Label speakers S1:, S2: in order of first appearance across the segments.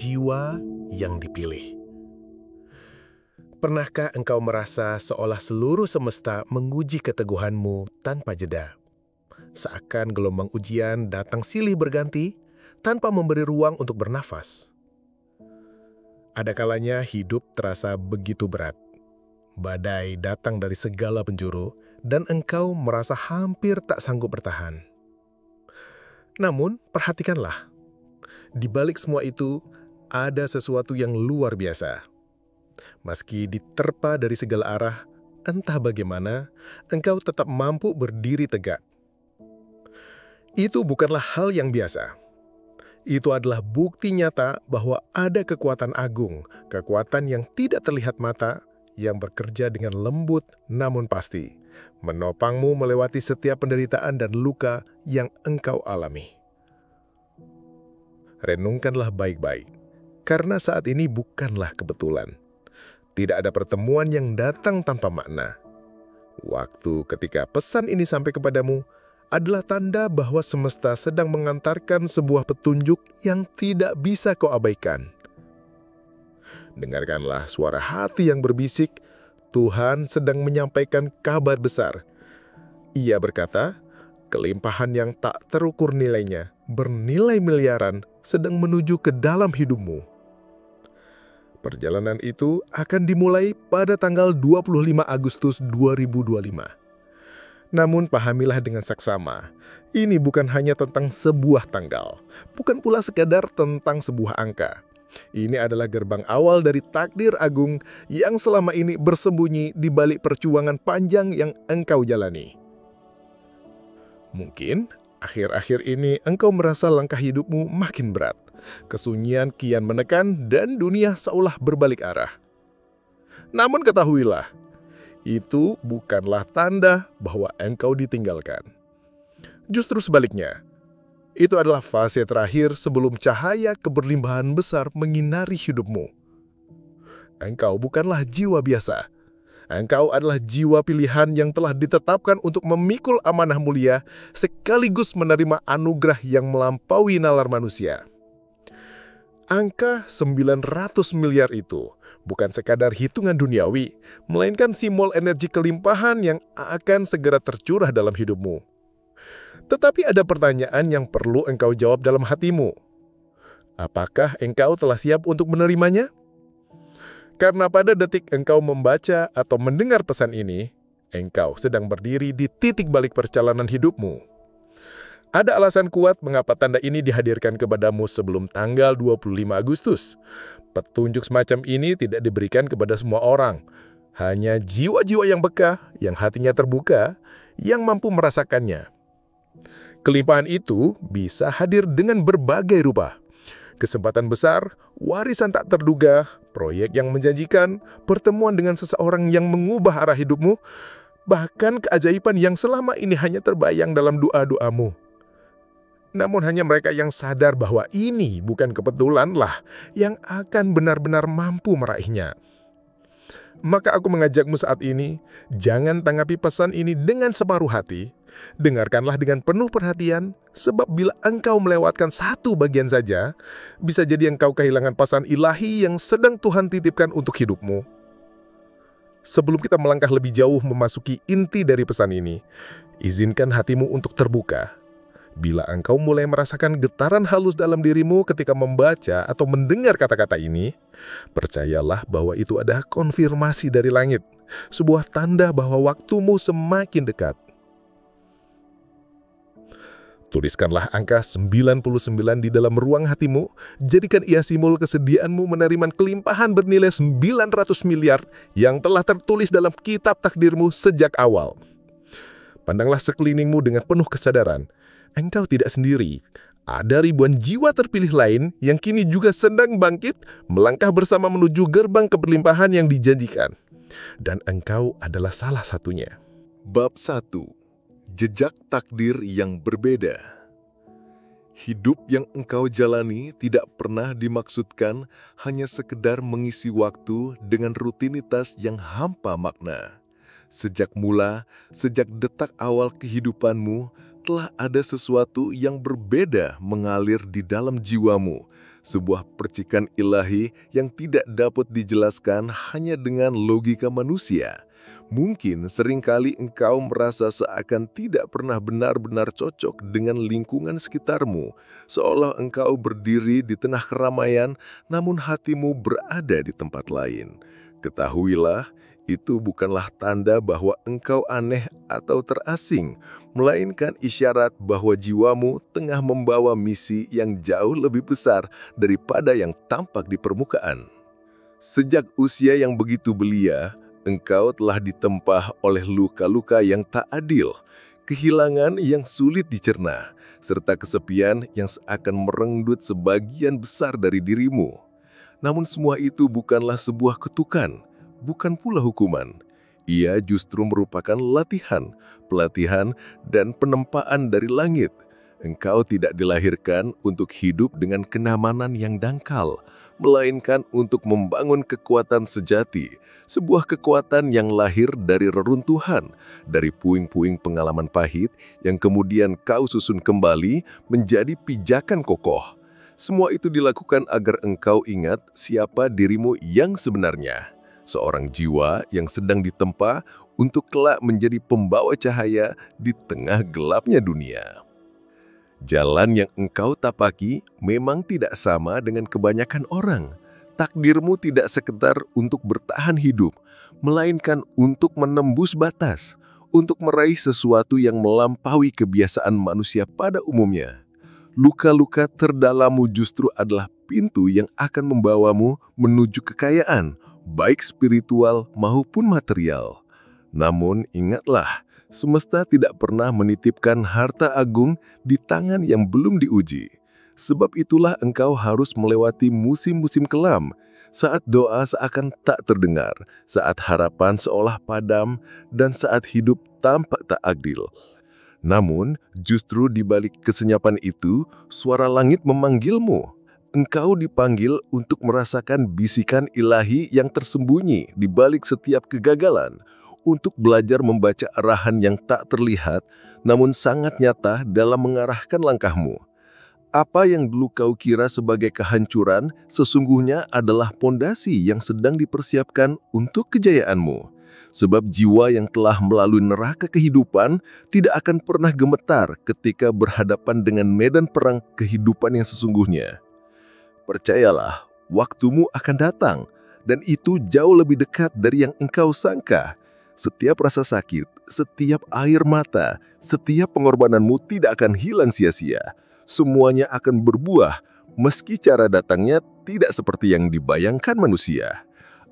S1: jiwa yang dipilih. Pernahkah engkau merasa seolah seluruh semesta menguji keteguhanmu tanpa jeda? Seakan gelombang ujian datang silih berganti tanpa memberi ruang untuk bernafas. Ada kalanya hidup terasa begitu berat. Badai datang dari segala penjuru dan engkau merasa hampir tak sanggup bertahan. Namun, perhatikanlah. Di balik semua itu, ada sesuatu yang luar biasa. Meski diterpa dari segala arah, entah bagaimana, engkau tetap mampu berdiri tegak. Itu bukanlah hal yang biasa. Itu adalah bukti nyata bahwa ada kekuatan agung, kekuatan yang tidak terlihat mata, yang bekerja dengan lembut namun pasti, menopangmu melewati setiap penderitaan dan luka yang engkau alami. Renungkanlah baik-baik, karena saat ini bukanlah kebetulan. Tidak ada pertemuan yang datang tanpa makna. Waktu ketika pesan ini sampai kepadamu adalah tanda bahwa semesta sedang mengantarkan sebuah petunjuk yang tidak bisa kau abaikan. Dengarkanlah suara hati yang berbisik, Tuhan sedang menyampaikan kabar besar. Ia berkata, kelimpahan yang tak terukur nilainya, bernilai miliaran, sedang menuju ke dalam hidupmu. Perjalanan itu akan dimulai pada tanggal 25 Agustus 2025. Namun pahamilah dengan saksama, ini bukan hanya tentang sebuah tanggal, bukan pula sekadar tentang sebuah angka. Ini adalah gerbang awal dari takdir agung yang selama ini bersembunyi di balik perjuangan panjang yang engkau jalani. Mungkin akhir-akhir ini engkau merasa langkah hidupmu makin berat. Kesunyian kian menekan dan dunia seolah berbalik arah. Namun ketahuilah, itu bukanlah tanda bahwa engkau ditinggalkan. Justru sebaliknya, itu adalah fase terakhir sebelum cahaya keberlimpahan besar menyinari hidupmu. Engkau bukanlah jiwa biasa. Engkau adalah jiwa pilihan yang telah ditetapkan untuk memikul amanah mulia sekaligus menerima anugerah yang melampaui nalar manusia. Angka 900 miliar itu bukan sekadar hitungan duniawi, melainkan simbol energi kelimpahan yang akan segera tercurah dalam hidupmu. Tetapi ada pertanyaan yang perlu engkau jawab dalam hatimu. Apakah engkau telah siap untuk menerimanya? Karena pada detik engkau membaca atau mendengar pesan ini, engkau sedang berdiri di titik balik perjalanan hidupmu. Ada alasan kuat mengapa tanda ini dihadirkan kepadamu sebelum tanggal 25 Agustus. Petunjuk semacam ini tidak diberikan kepada semua orang. Hanya jiwa-jiwa yang peka, yang hatinya terbuka, yang mampu merasakannya. Kelimpahan itu bisa hadir dengan berbagai rupa. Kesempatan besar, warisan tak terduga, proyek yang menjanjikan, pertemuan dengan seseorang yang mengubah arah hidupmu, bahkan keajaiban yang selama ini hanya terbayang dalam doa-doamu. Namun hanya mereka yang sadar bahwa ini bukan kebetulanlah yang akan benar-benar mampu meraihnya. Maka aku mengajakmu saat ini, jangan tanggapi pesan ini dengan separuh hati. Dengarkanlah dengan penuh perhatian, sebab bila engkau melewatkan satu bagian saja, bisa jadi engkau kehilangan pesan ilahi yang sedang Tuhan titipkan untuk hidupmu. Sebelum kita melangkah lebih jauh memasuki inti dari pesan ini, izinkan hatimu untuk terbuka. Bila engkau mulai merasakan getaran halus dalam dirimu ketika membaca atau mendengar kata-kata ini, percayalah bahwa itu adalah konfirmasi dari langit, sebuah tanda bahwa waktumu semakin dekat. Tuliskanlah angka 99 di dalam ruang hatimu, jadikan ia simbol kesediaanmu menerima kelimpahan bernilai 900 miliar yang telah tertulis dalam kitab takdirmu sejak awal. Pandanglah sekelilingmu dengan penuh kesadaran. Engkau tidak sendiri. Ada ribuan jiwa terpilih lain yang kini juga sedang bangkit, melangkah bersama menuju gerbang keberlimpahan yang dijanjikan. Dan engkau adalah salah satunya.
S2: Bab 1. Jejak takdir yang berbeda. Hidup yang engkau jalani tidak pernah dimaksudkan hanya sekedar mengisi waktu dengan rutinitas yang hampa makna. Sejak mula, sejak detak awal kehidupanmu, telah ada sesuatu yang berbeda mengalir di dalam jiwamu, sebuah percikan ilahi yang tidak dapat dijelaskan hanya dengan logika manusia. Mungkin seringkali engkau merasa seakan tidak pernah benar-benar cocok dengan lingkungan sekitarmu, seolah engkau berdiri di tengah keramaian, namun hatimu berada di tempat lain. Ketahuilah, itu bukanlah tanda bahwa engkau aneh atau terasing, melainkan isyarat bahwa jiwamu tengah membawa misi yang jauh lebih besar daripada yang tampak di permukaan. Sejak usia yang begitu belia, engkau telah ditempa oleh luka-luka yang tak adil, kehilangan yang sulit dicerna, serta kesepian yang seakan merenggut sebagian besar dari dirimu. Namun semua itu bukanlah sebuah kutukan, bukan pula hukuman. Ia justru merupakan latihan, pelatihan, dan penempaan dari langit. Engkau tidak dilahirkan untuk hidup dengan kenyamanan yang dangkal, melainkan untuk membangun kekuatan sejati, sebuah kekuatan yang lahir dari reruntuhan, dari puing-puing pengalaman pahit yang kemudian kau susun kembali menjadi pijakan kokoh. Semua itu dilakukan agar engkau ingat siapa dirimu yang sebenarnya. Seorang jiwa yang sedang ditempa untuk kelak menjadi pembawa cahaya di tengah gelapnya dunia. Jalan yang engkau tapaki memang tidak sama dengan kebanyakan orang. Takdirmu tidak sekedar untuk bertahan hidup, melainkan untuk menembus batas, untuk meraih sesuatu yang melampaui kebiasaan manusia pada umumnya. Luka-luka terdalammu justru adalah pintu yang akan membawamu menuju kekayaan, baik spiritual maupun material. Namun ingatlah, semesta tidak pernah menitipkan harta agung di tangan yang belum diuji. Sebab itulah engkau harus melewati musim-musim kelam, saat doa seakan tak terdengar, saat harapan seolah padam, dan saat hidup tampak tak adil. Namun, justru di balik kesenyapan itu, suara langit memanggilmu. Engkau dipanggil untuk merasakan bisikan ilahi yang tersembunyi di balik setiap kegagalan, untuk belajar membaca arahan yang tak terlihat, namun sangat nyata dalam mengarahkan langkahmu. Apa yang dulu kau kira sebagai kehancuran, sesungguhnya adalah pondasi yang sedang dipersiapkan untuk kejayaanmu. Sebab jiwa yang telah melalui neraka kehidupan tidak akan pernah gemetar ketika berhadapan dengan medan perang kehidupan yang sesungguhnya. Percayalah, waktumu akan datang, dan itu jauh lebih dekat dari yang engkau sangka. Setiap rasa sakit, setiap air mata, setiap pengorbananmu tidak akan hilang sia-sia. Semuanya akan berbuah, meski cara datangnya tidak seperti yang dibayangkan manusia.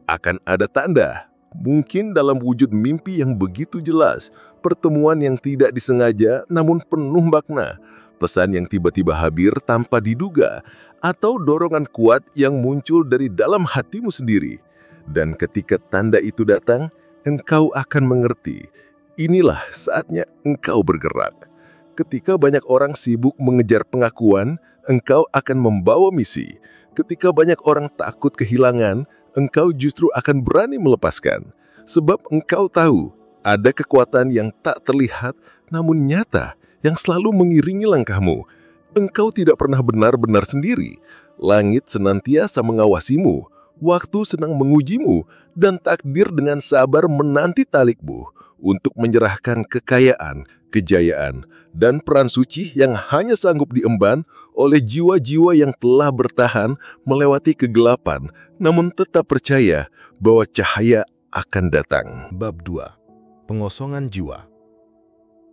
S2: Akan ada tanda, mungkin dalam wujud mimpi yang begitu jelas, pertemuan yang tidak disengaja namun penuh makna, pesan yang tiba-tiba hadir tanpa diduga, atau dorongan kuat yang muncul dari dalam hatimu sendiri. Dan ketika tanda itu datang, engkau akan mengerti, inilah saatnya engkau bergerak. Ketika banyak orang sibuk mengejar pengakuan, engkau akan membawa misi. Ketika banyak orang takut kehilangan, engkau justru akan berani melepaskan. Sebab engkau tahu, ada kekuatan yang tak terlihat namun nyata yang selalu mengiringi langkahmu. Engkau tidak pernah benar-benar sendiri. Langit senantiasa mengawasimu, waktu sedang mengujimu, dan takdir dengan sabar menanti talikmu untuk menyerahkan kekayaan, kejayaan, dan peran suci yang hanya sanggup diemban oleh jiwa-jiwa yang telah bertahan melewati kegelapan, namun tetap percaya bahwa cahaya akan datang.
S3: Bab 2. Pengosongan jiwa.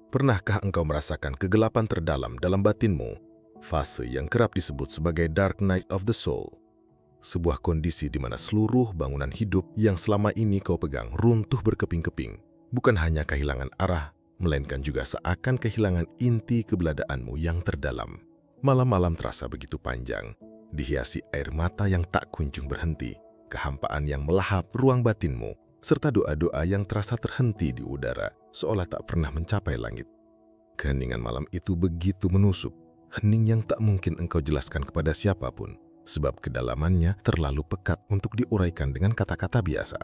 S3: Pernahkah engkau merasakan kegelapan terdalam dalam batinmu? Fase yang kerap disebut sebagai Dark Night of the Soul. Sebuah kondisi di mana seluruh bangunan hidup yang selama ini kau pegang runtuh berkeping-keping. Bukan hanya kehilangan arah, melainkan juga seakan kehilangan inti keberadaanmu yang terdalam. Malam-malam terasa begitu panjang, dihiasi air mata yang tak kunjung berhenti, kehampaan yang melahap ruang batinmu, serta doa-doa yang terasa terhenti di udara, seolah tak pernah mencapai langit. Keheningan malam itu begitu menusuk, hening yang tak mungkin engkau jelaskan kepada siapapun, sebab kedalamannya terlalu pekat untuk diuraikan dengan kata-kata biasa.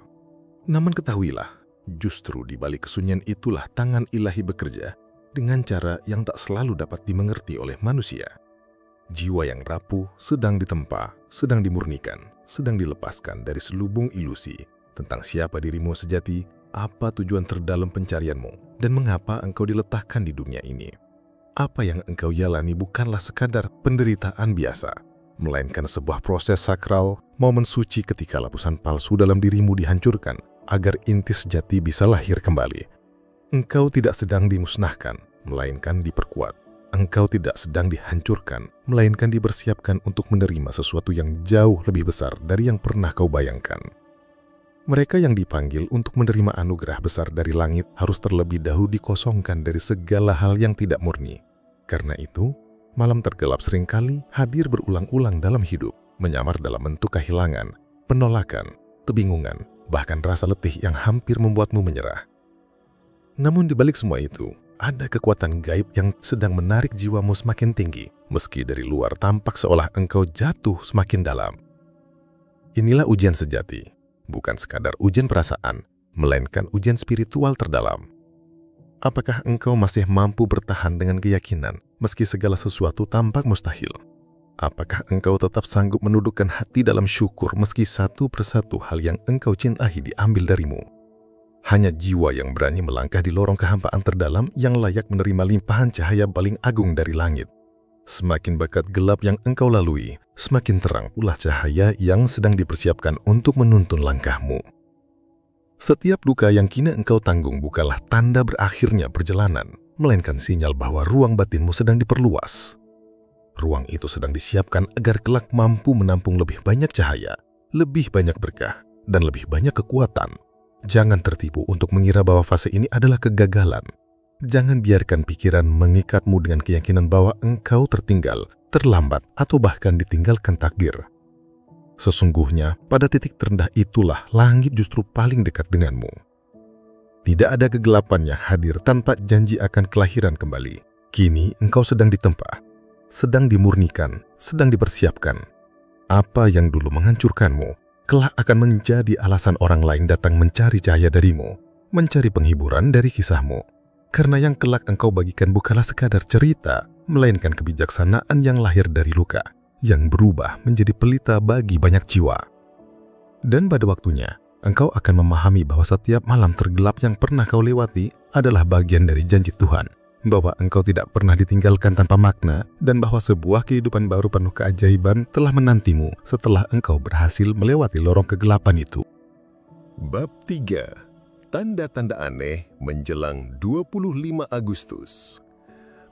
S3: Namun ketahuilah, justru di balik kesunyian itulah tangan ilahi bekerja dengan cara yang tak selalu dapat dimengerti oleh manusia. Jiwa yang rapuh sedang ditempa, sedang dimurnikan, sedang dilepaskan dari selubung ilusi tentang siapa dirimu sejati, apa tujuan terdalam pencarianmu, dan mengapa engkau diletakkan di dunia ini. Apa yang engkau jalani bukanlah sekadar penderitaan biasa, melainkan sebuah proses sakral, momen suci ketika lapisan palsu dalam dirimu dihancurkan, agar inti sejati bisa lahir kembali. Engkau tidak sedang dimusnahkan, melainkan diperkuat. Engkau tidak sedang dihancurkan, melainkan dipersiapkan untuk menerima sesuatu yang jauh lebih besar dari yang pernah kau bayangkan. Mereka yang dipanggil untuk menerima anugerah besar dari langit harus terlebih dahulu dikosongkan dari segala hal yang tidak murni. Karena itu, malam tergelap seringkali hadir berulang-ulang dalam hidup, menyamar dalam bentuk kehilangan, penolakan, kebingungan, bahkan rasa letih yang hampir membuatmu menyerah. Namun di balik semua itu, ada kekuatan gaib yang sedang menarik jiwamu semakin tinggi, meski dari luar tampak seolah engkau jatuh semakin dalam. Inilah ujian sejati, bukan sekadar ujian perasaan, melainkan ujian spiritual terdalam. Apakah engkau masih mampu bertahan dengan keyakinan, meski segala sesuatu tampak mustahil? Apakah engkau tetap sanggup menundukkan hati dalam syukur, meski satu persatu hal yang engkau cintai diambil darimu? Hanya jiwa yang berani melangkah di lorong kehampaan terdalam yang layak menerima limpahan cahaya paling agung dari langit. Semakin bakat gelap yang engkau lalui, semakin terang pula cahaya yang sedang dipersiapkan untuk menuntun langkahmu. Setiap luka yang kini engkau tanggung bukanlah tanda berakhirnya perjalanan, melainkan sinyal bahwa ruang batinmu sedang diperluas. Ruang itu sedang disiapkan agar kelak mampu menampung lebih banyak cahaya, lebih banyak berkah, dan lebih banyak kekuatan. Jangan tertipu untuk mengira bahwa fase ini adalah kegagalan. Jangan biarkan pikiran mengikatmu dengan keyakinan bahwa engkau tertinggal, terlambat, atau bahkan ditinggalkan takdir. Sesungguhnya, pada titik terendah itulah langit justru paling dekat denganmu. Tidak ada kegelapan yang hadir tanpa janji akan kelahiran kembali. Kini engkau sedang ditempa, sedang dimurnikan, sedang dipersiapkan. Apa yang dulu menghancurkanmu, kelak akan menjadi alasan orang lain datang mencari cahaya darimu, mencari penghiburan dari kisahmu. Karena yang kelak engkau bagikan bukanlah sekadar cerita, melainkan kebijaksanaan yang lahir dari luka, yang berubah menjadi pelita bagi banyak jiwa. Dan pada waktunya, engkau akan memahami bahwa setiap malam tergelap yang pernah kau lewati adalah bagian dari janji Tuhan, bahwa engkau tidak pernah ditinggalkan tanpa makna, dan bahwa sebuah kehidupan baru penuh keajaiban telah menantimu setelah engkau berhasil melewati lorong kegelapan itu.
S2: Bab 3. Tanda-tanda aneh menjelang 25 Agustus.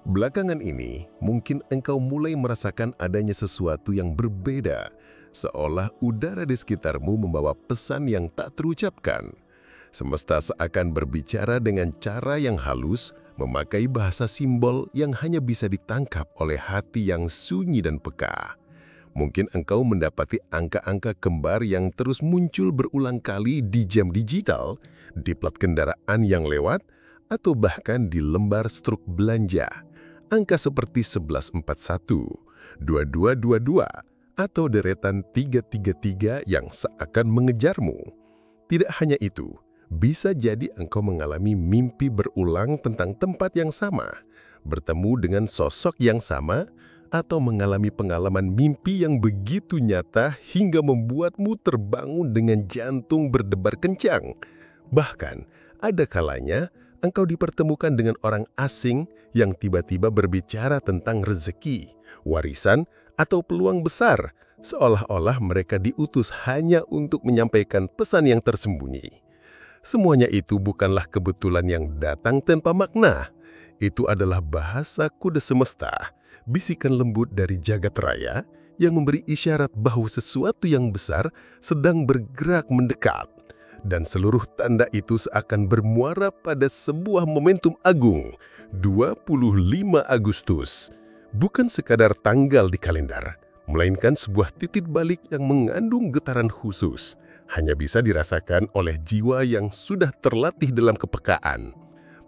S2: Belakangan ini, mungkin engkau mulai merasakan adanya sesuatu yang berbeda, seolah udara di sekitarmu membawa pesan yang tak terucapkan. Semesta seakan berbicara dengan cara yang halus, memakai bahasa simbol yang hanya bisa ditangkap oleh hati yang sunyi dan peka. Mungkin engkau mendapati angka-angka kembar yang terus muncul berulang kali di jam digital, di plat kendaraan yang lewat, atau bahkan di lembar struk belanja. Angka seperti 1141, 2222, atau deretan 333 yang seakan mengejarmu. Tidak hanya itu, bisa jadi engkau mengalami mimpi berulang tentang tempat yang sama, bertemu dengan sosok yang sama, atau mengalami pengalaman mimpi yang begitu nyata hingga membuatmu terbangun dengan jantung berdebar kencang. Bahkan, ada kalanya engkau dipertemukan dengan orang asing yang tiba-tiba berbicara tentang rezeki, warisan, atau peluang besar, seolah-olah mereka diutus hanya untuk menyampaikan pesan yang tersembunyi. Semuanya itu bukanlah kebetulan yang datang tanpa makna. Itu adalah bahasa kode semesta, bisikan lembut dari jagat raya yang memberi isyarat bahwa sesuatu yang besar sedang bergerak mendekat. Dan seluruh tanda itu seakan bermuara pada sebuah momentum agung, 25 Agustus. Bukan sekadar tanggal di kalender, melainkan sebuah titik balik yang mengandung getaran khusus. Hanya bisa dirasakan oleh jiwa yang sudah terlatih dalam kepekaan.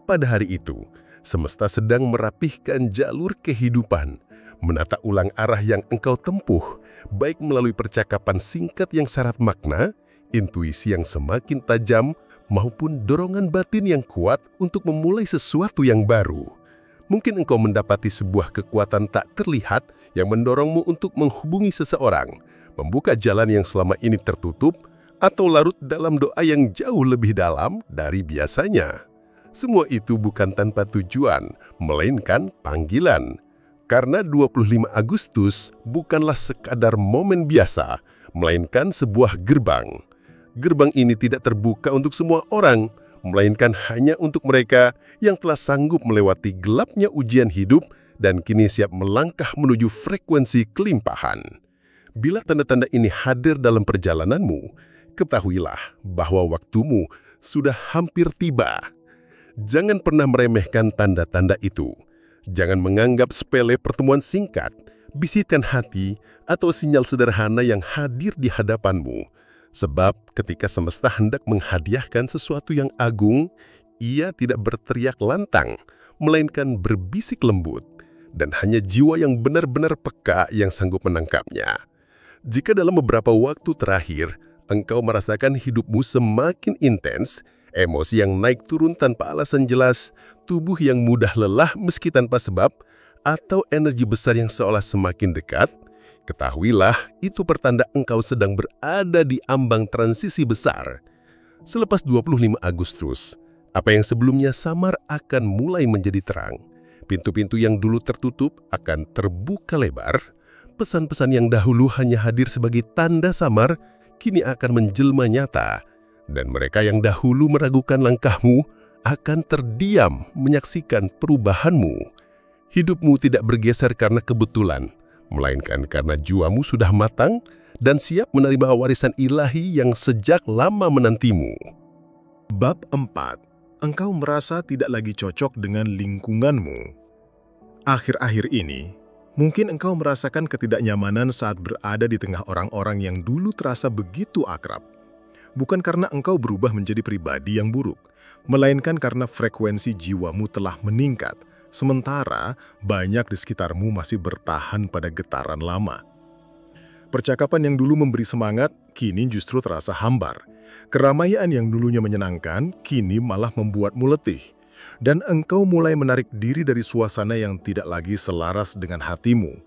S2: Pada hari itu, semesta sedang merapihkan jalur kehidupan, menata ulang arah yang engkau tempuh, baik melalui percakapan singkat yang syarat makna, intuisi yang semakin tajam, maupun dorongan batin yang kuat untuk memulai sesuatu yang baru.
S1: Mungkin engkau mendapati sebuah kekuatan tak terlihat yang mendorongmu untuk menghubungi seseorang, membuka jalan yang selama ini tertutup, atau larut dalam doa yang jauh lebih dalam dari biasanya. Semua itu bukan tanpa tujuan, melainkan panggilan. Karena 25 Agustus bukanlah sekadar momen biasa, melainkan sebuah gerbang. Gerbang ini tidak terbuka untuk semua orang, melainkan hanya untuk mereka yang telah sanggup melewati gelapnya ujian hidup dan kini siap melangkah menuju frekuensi kelimpahan. Bila tanda-tanda ini hadir dalam perjalananmu, ketahuilah bahwa waktumu sudah hampir tiba. Jangan pernah meremehkan tanda-tanda itu. Jangan menganggap sepele pertemuan singkat, bisikan hati, atau sinyal sederhana yang hadir di hadapanmu. Sebab ketika semesta hendak menghadiahkan sesuatu yang agung, ia tidak berteriak lantang, melainkan berbisik lembut. Dan hanya jiwa yang benar-benar peka yang sanggup menangkapnya. Jika dalam beberapa waktu terakhir, engkau merasakan hidupmu semakin intens, emosi yang naik turun tanpa alasan jelas, tubuh yang mudah lelah meski tanpa sebab, atau energi besar yang seolah semakin dekat, ketahuilah itu pertanda engkau sedang berada di ambang transisi besar. Selepas 25 Agustus, apa yang sebelumnya samar akan mulai menjadi terang. Pintu-pintu yang dulu tertutup akan terbuka lebar. Pesan-pesan yang dahulu hanya hadir sebagai tanda samar, kini akan menjelma nyata. Dan mereka yang dahulu meragukan langkahmu akan terdiam menyaksikan perubahanmu. Hidupmu tidak bergeser karena kebetulan, melainkan karena jiwamu sudah matang dan siap menerima warisan ilahi yang sejak lama menantimu.
S3: Bab 4. Engkau merasa tidak lagi cocok dengan lingkunganmu. Akhir-akhir ini, mungkin engkau merasakan ketidaknyamanan saat berada di tengah orang-orang yang dulu terasa begitu akrab. Bukan karena engkau berubah menjadi pribadi yang buruk, melainkan karena frekuensi jiwamu telah meningkat, sementara banyak di sekitarmu masih bertahan pada getaran lama. Percakapan yang dulu memberi semangat, kini justru terasa hambar. Keramaian yang dulunya menyenangkan, kini malah membuatmu letih. Dan engkau mulai menarik diri dari suasana yang tidak lagi selaras dengan hatimu.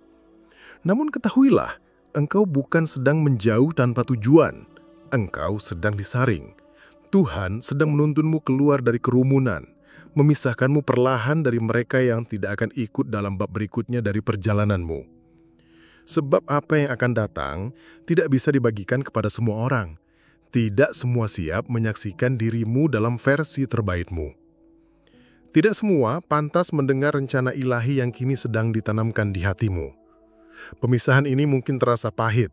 S3: Namun ketahuilah, engkau bukan sedang menjauh tanpa tujuan. Engkau sedang disaring. Tuhan sedang menuntunmu keluar dari kerumunan, memisahkanmu perlahan dari mereka yang tidak akan ikut dalam bab berikutnya dari perjalananmu. Sebab apa yang akan datang tidak bisa dibagikan kepada semua orang. Tidak semua siap menyaksikan dirimu dalam versi terbaikmu. Tidak semua pantas mendengar rencana ilahi yang kini sedang ditanamkan di hatimu. Pemisahan ini mungkin terasa pahit.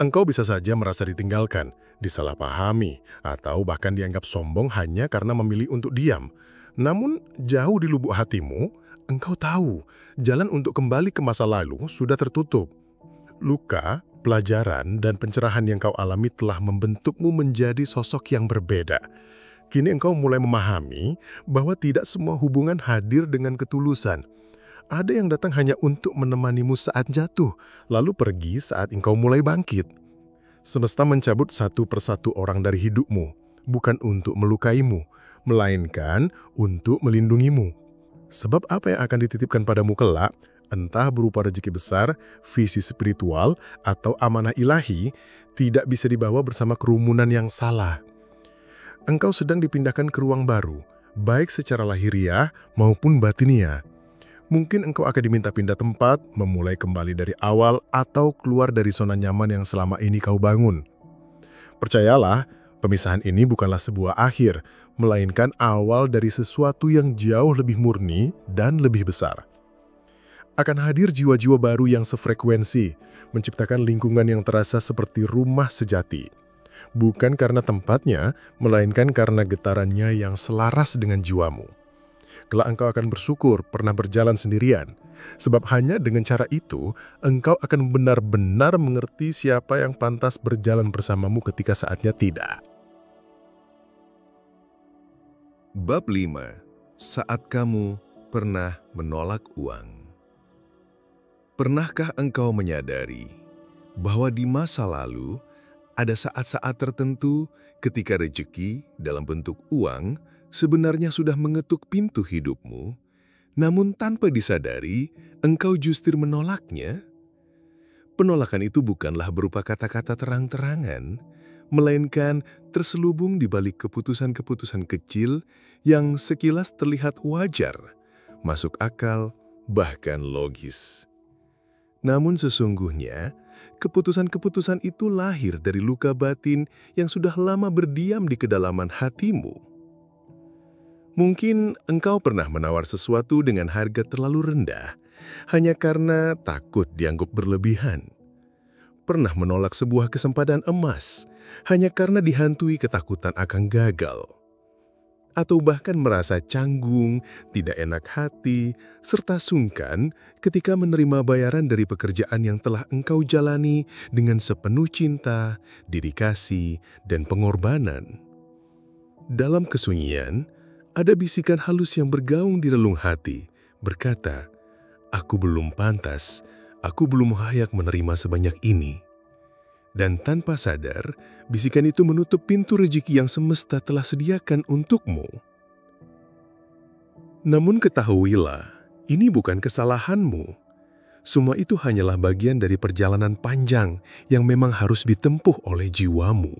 S3: Engkau bisa saja merasa ditinggalkan, disalahpahami, atau bahkan dianggap sombong hanya karena memilih untuk diam. Namun, jauh di lubuk hatimu, engkau tahu jalan untuk kembali ke masa lalu sudah tertutup. Luka, pelajaran, dan pencerahan yang kau alami telah membentukmu menjadi sosok yang berbeda. Kini engkau mulai memahami bahwa tidak semua hubungan hadir dengan ketulusan. Ada yang datang hanya untuk menemanimu saat jatuh, lalu pergi saat engkau mulai bangkit. Semesta mencabut satu persatu orang dari hidupmu, bukan untuk melukaimu, melainkan untuk melindungimu. Sebab apa yang akan dititipkan padamu kelak, entah berupa rezeki besar, visi spiritual, atau amanah ilahi, tidak bisa dibawa bersama kerumunan yang salah. Engkau sedang dipindahkan ke ruang baru, baik secara lahiriah maupun batiniah. Mungkin engkau akan diminta pindah tempat, memulai kembali dari awal, atau keluar dari zona nyaman yang selama ini kau bangun. Percayalah, pemisahan ini bukanlah sebuah akhir, melainkan awal dari sesuatu yang jauh lebih murni dan lebih besar. Akan hadir jiwa-jiwa baru yang sefrekuensi, menciptakan lingkungan yang terasa seperti rumah sejati. Bukan karena tempatnya, melainkan karena getarannya yang selaras dengan jiwamu. Kelak engkau akan bersyukur pernah berjalan sendirian, sebab hanya dengan cara itu, engkau akan benar-benar mengerti siapa yang pantas berjalan bersamamu ketika saatnya tidak.
S2: Bab 5. Saat kamu pernah menolak uang. Pernahkah engkau menyadari bahwa di masa lalu ada saat-saat tertentu ketika rejeki dalam bentuk uang sebenarnya sudah mengetuk pintu hidupmu, Namun tanpa disadari, engkau justru menolaknya. Penolakan itu bukanlah berupa kata-kata terang-terangan, melainkan terselubung di balik keputusan-keputusan kecil yang sekilas terlihat wajar, masuk akal, bahkan logis. Namun sesungguhnya, keputusan-keputusan itu lahir dari luka batin yang sudah lama berdiam di kedalaman hatimu. Mungkin engkau pernah menawar sesuatu dengan harga terlalu rendah, hanya karena takut dianggap berlebihan. Pernah menolak sebuah kesempatan emas, hanya karena dihantui ketakutan akan gagal. Atau bahkan merasa canggung, tidak enak hati, serta sungkan ketika menerima bayaran dari pekerjaan yang telah engkau jalani dengan sepenuh cinta, dedikasi, dan pengorbanan. Dalam kesunyian, ada bisikan halus yang bergaung di relung hati, berkata, "Aku belum pantas, aku belum layak menerima sebanyak ini." Dan tanpa sadar, bisikan itu menutup pintu rezeki yang semesta telah sediakan untukmu. Namun ketahuilah, ini bukan kesalahanmu. Semua itu hanyalah bagian dari perjalanan panjang yang memang harus ditempuh oleh jiwamu.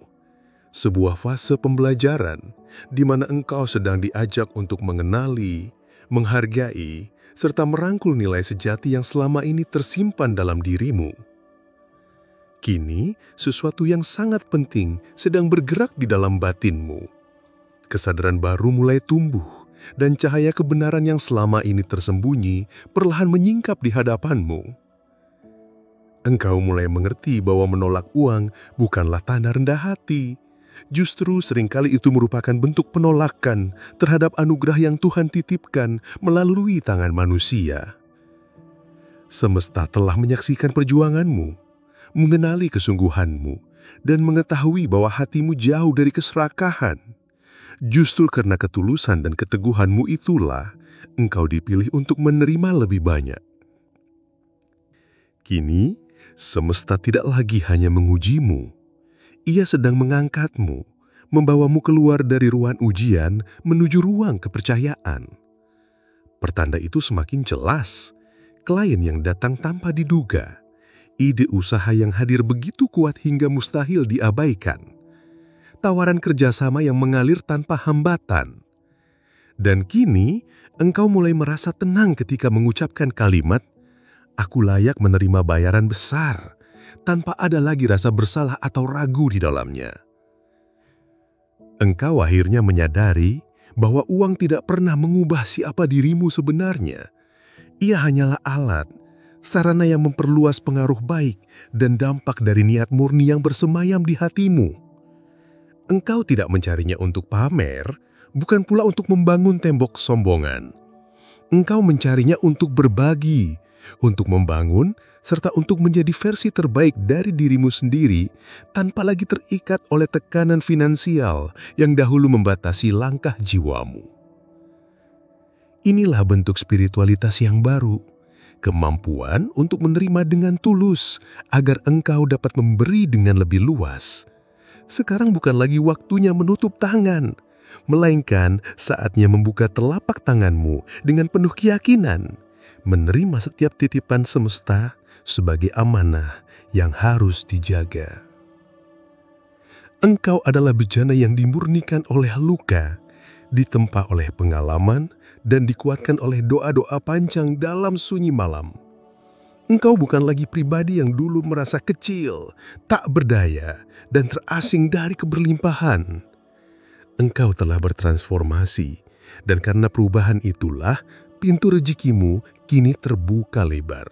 S2: Sebuah fase pembelajaran di mana engkau sedang diajak untuk mengenali, menghargai, serta merangkul nilai sejati yang selama ini tersimpan dalam dirimu. Kini, sesuatu yang sangat penting sedang bergerak di dalam batinmu. Kesadaran baru mulai tumbuh, dan cahaya kebenaran yang selama ini tersembunyi perlahan menyingkap di hadapanmu. Engkau mulai mengerti bahwa menolak uang bukanlah tanda rendah hati. Justru seringkali itu merupakan bentuk penolakan terhadap anugerah yang Tuhan titipkan melalui tangan manusia. Semesta telah menyaksikan perjuanganmu, mengenali kesungguhanmu, dan mengetahui bahwa hatimu jauh dari keserakahan. Justru karena ketulusan dan keteguhanmu itulah, engkau dipilih untuk menerima lebih banyak. Kini, semesta tidak lagi hanya mengujimu. Ia sedang mengangkatmu, membawamu keluar dari ruang ujian menuju ruang kepercayaan. Pertanda itu semakin jelas. Klien yang datang tanpa diduga. Ide usaha yang hadir begitu kuat hingga mustahil diabaikan. Tawaran kerjasama yang mengalir tanpa hambatan. Dan kini, engkau mulai merasa tenang ketika mengucapkan kalimat, "Aku layak menerima bayaran besar," tanpa ada lagi rasa bersalah atau ragu di dalamnya. Engkau akhirnya menyadari bahwa uang tidak pernah mengubah siapa dirimu sebenarnya. Ia hanyalah alat, sarana yang memperluas pengaruh baik dan dampak dari niat murni yang bersemayam di hatimu. Engkau tidak mencarinya untuk pamer, bukan pula untuk membangun tembok sombongan. Engkau mencarinya untuk berbagi, untuk membangun, serta untuk menjadi versi terbaik dari dirimu sendiri tanpa lagi terikat oleh tekanan finansial yang dahulu membatasi langkah jiwamu. Inilah bentuk spiritualitas yang baru, kemampuan untuk menerima dengan tulus agar engkau dapat memberi dengan lebih luas. Sekarang bukan lagi waktunya menutup tangan, melainkan saatnya membuka telapak tanganmu dengan penuh keyakinan, menerima setiap titipan semesta sebagai amanah yang harus dijaga. Engkau adalah bejana yang dimurnikan oleh luka, ditempa oleh pengalaman, dan dikuatkan oleh doa-doa panjang dalam sunyi malam. Engkau bukan lagi pribadi yang dulu merasa kecil, tak berdaya, dan terasing dari keberlimpahan. Engkau telah bertransformasi, dan karena perubahan itulah pintu rezekimu kini terbuka lebar.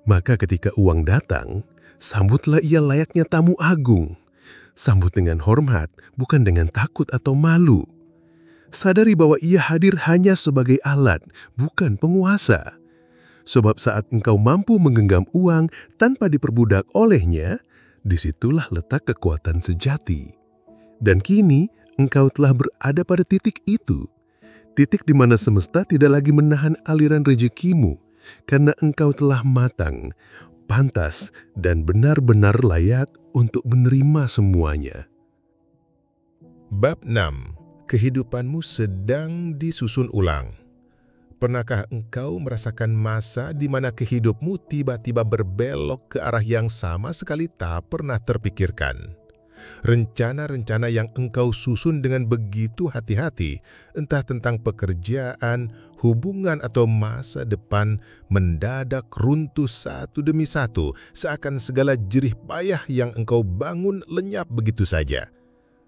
S2: Maka ketika uang datang, sambutlah ia layaknya tamu agung. Sambut dengan hormat, bukan dengan takut atau malu. Sadari bahwa ia hadir hanya sebagai alat, bukan penguasa. Sebab saat engkau mampu menggenggam uang tanpa diperbudak olehnya, disitulah letak kekuatan sejati. Dan kini, engkau telah berada pada titik itu. Titik di mana semesta tidak lagi menahan aliran rezekimu, karena engkau telah matang, pantas, dan benar-benar layak untuk menerima semuanya.
S3: Bab 6. Kehidupanmu sedang disusun ulang.
S1: Pernahkah engkau merasakan masa di mana hidupmu tiba-tiba berbelok ke arah yang sama sekali tak pernah terpikirkan? Rencana-rencana yang engkau susun dengan begitu hati-hati, entah tentang pekerjaan, hubungan atau masa depan, mendadak runtuh satu demi satu, seakan segala jerih payah yang engkau bangun lenyap begitu saja.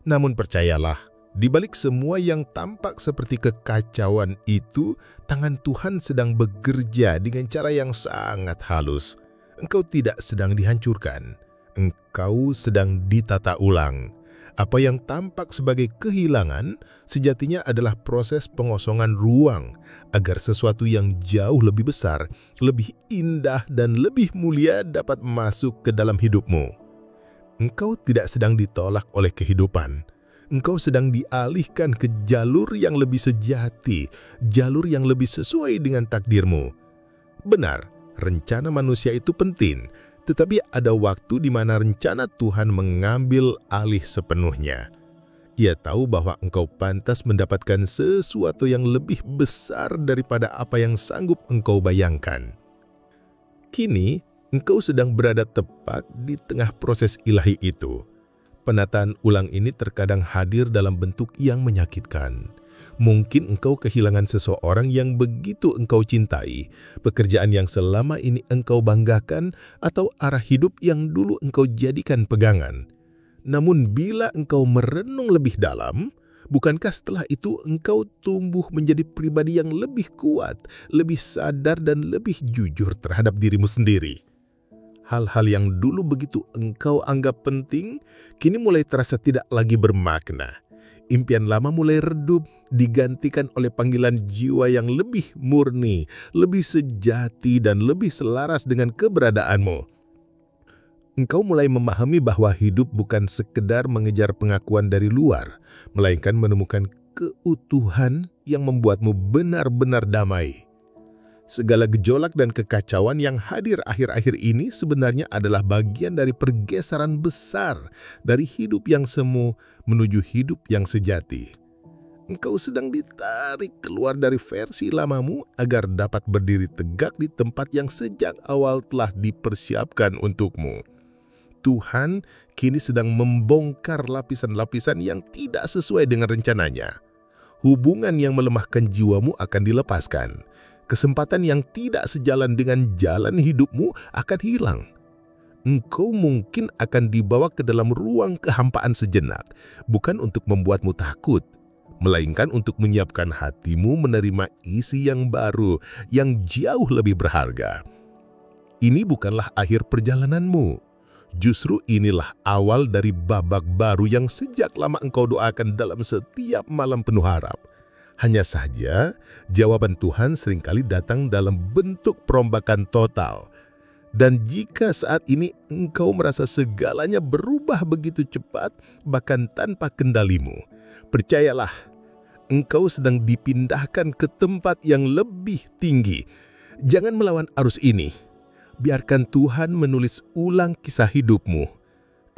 S1: Namun percayalah, di balik semua yang tampak seperti kekacauan itu, tangan Tuhan sedang bekerja dengan cara yang sangat halus. Engkau tidak sedang dihancurkan. Engkau sedang ditata ulang. Apa yang tampak sebagai kehilangan, sejatinya adalah proses pengosongan ruang agar sesuatu yang jauh lebih besar, lebih indah dan lebih mulia dapat masuk ke dalam hidupmu. Engkau tidak sedang ditolak oleh kehidupan. Engkau sedang dialihkan ke jalur yang lebih sejati, jalur yang lebih sesuai dengan takdirmu. Benar, rencana manusia itu penting, tetapi ada waktu di mana rencana Tuhan mengambil alih sepenuhnya. Ia tahu bahwa engkau pantas mendapatkan sesuatu yang lebih besar daripada apa yang sanggup engkau bayangkan. Kini, engkau sedang berada tepat di tengah proses ilahi itu. Penataan ulang ini terkadang hadir dalam bentuk yang menyakitkan. Mungkin engkau kehilangan seseorang yang begitu engkau cintai, pekerjaan yang selama ini engkau banggakan, atau arah hidup yang dulu engkau jadikan pegangan. Namun bila engkau merenung lebih dalam, bukankah setelah itu engkau tumbuh menjadi pribadi yang lebih kuat, lebih sadar dan lebih jujur terhadap dirimu sendiri? Hal-hal yang dulu begitu engkau anggap penting, kini mulai terasa tidak lagi bermakna. Impian lama mulai redup, digantikan oleh panggilan jiwa yang lebih murni, lebih sejati dan lebih selaras dengan keberadaanmu. Engkau mulai memahami bahwa hidup bukan sekedar mengejar pengakuan dari luar, melainkan menemukan keutuhan yang membuatmu benar-benar damai. Segala gejolak dan kekacauan yang hadir akhir-akhir ini sebenarnya adalah bagian dari pergeseran besar dari hidup yang semu menuju hidup yang sejati. Engkau sedang ditarik keluar dari versi lamamu agar dapat berdiri tegak di tempat yang sejak awal telah dipersiapkan untukmu. Tuhan kini sedang membongkar lapisan-lapisan yang tidak sesuai dengan rencananya. Hubungan yang melemahkan jiwamu akan dilepaskan. Kesempatan yang tidak sejalan dengan jalan hidupmu akan hilang. Engkau mungkin akan dibawa ke dalam ruang kehampaan sejenak, bukan untuk membuatmu takut, melainkan untuk menyiapkan hatimu menerima isi yang baru, yang jauh lebih berharga. Ini bukanlah akhir perjalananmu. Justru inilah awal dari babak baru yang sejak lama engkau doakan dalam setiap malam penuh harap. Hanya saja, jawaban Tuhan seringkali datang dalam bentuk perombakan total. Dan jika saat ini engkau merasa segalanya berubah begitu cepat, bahkan tanpa kendalimu, percayalah, engkau sedang dipindahkan ke tempat yang lebih tinggi. Jangan melawan arus ini. Biarkan Tuhan menulis ulang kisah hidupmu,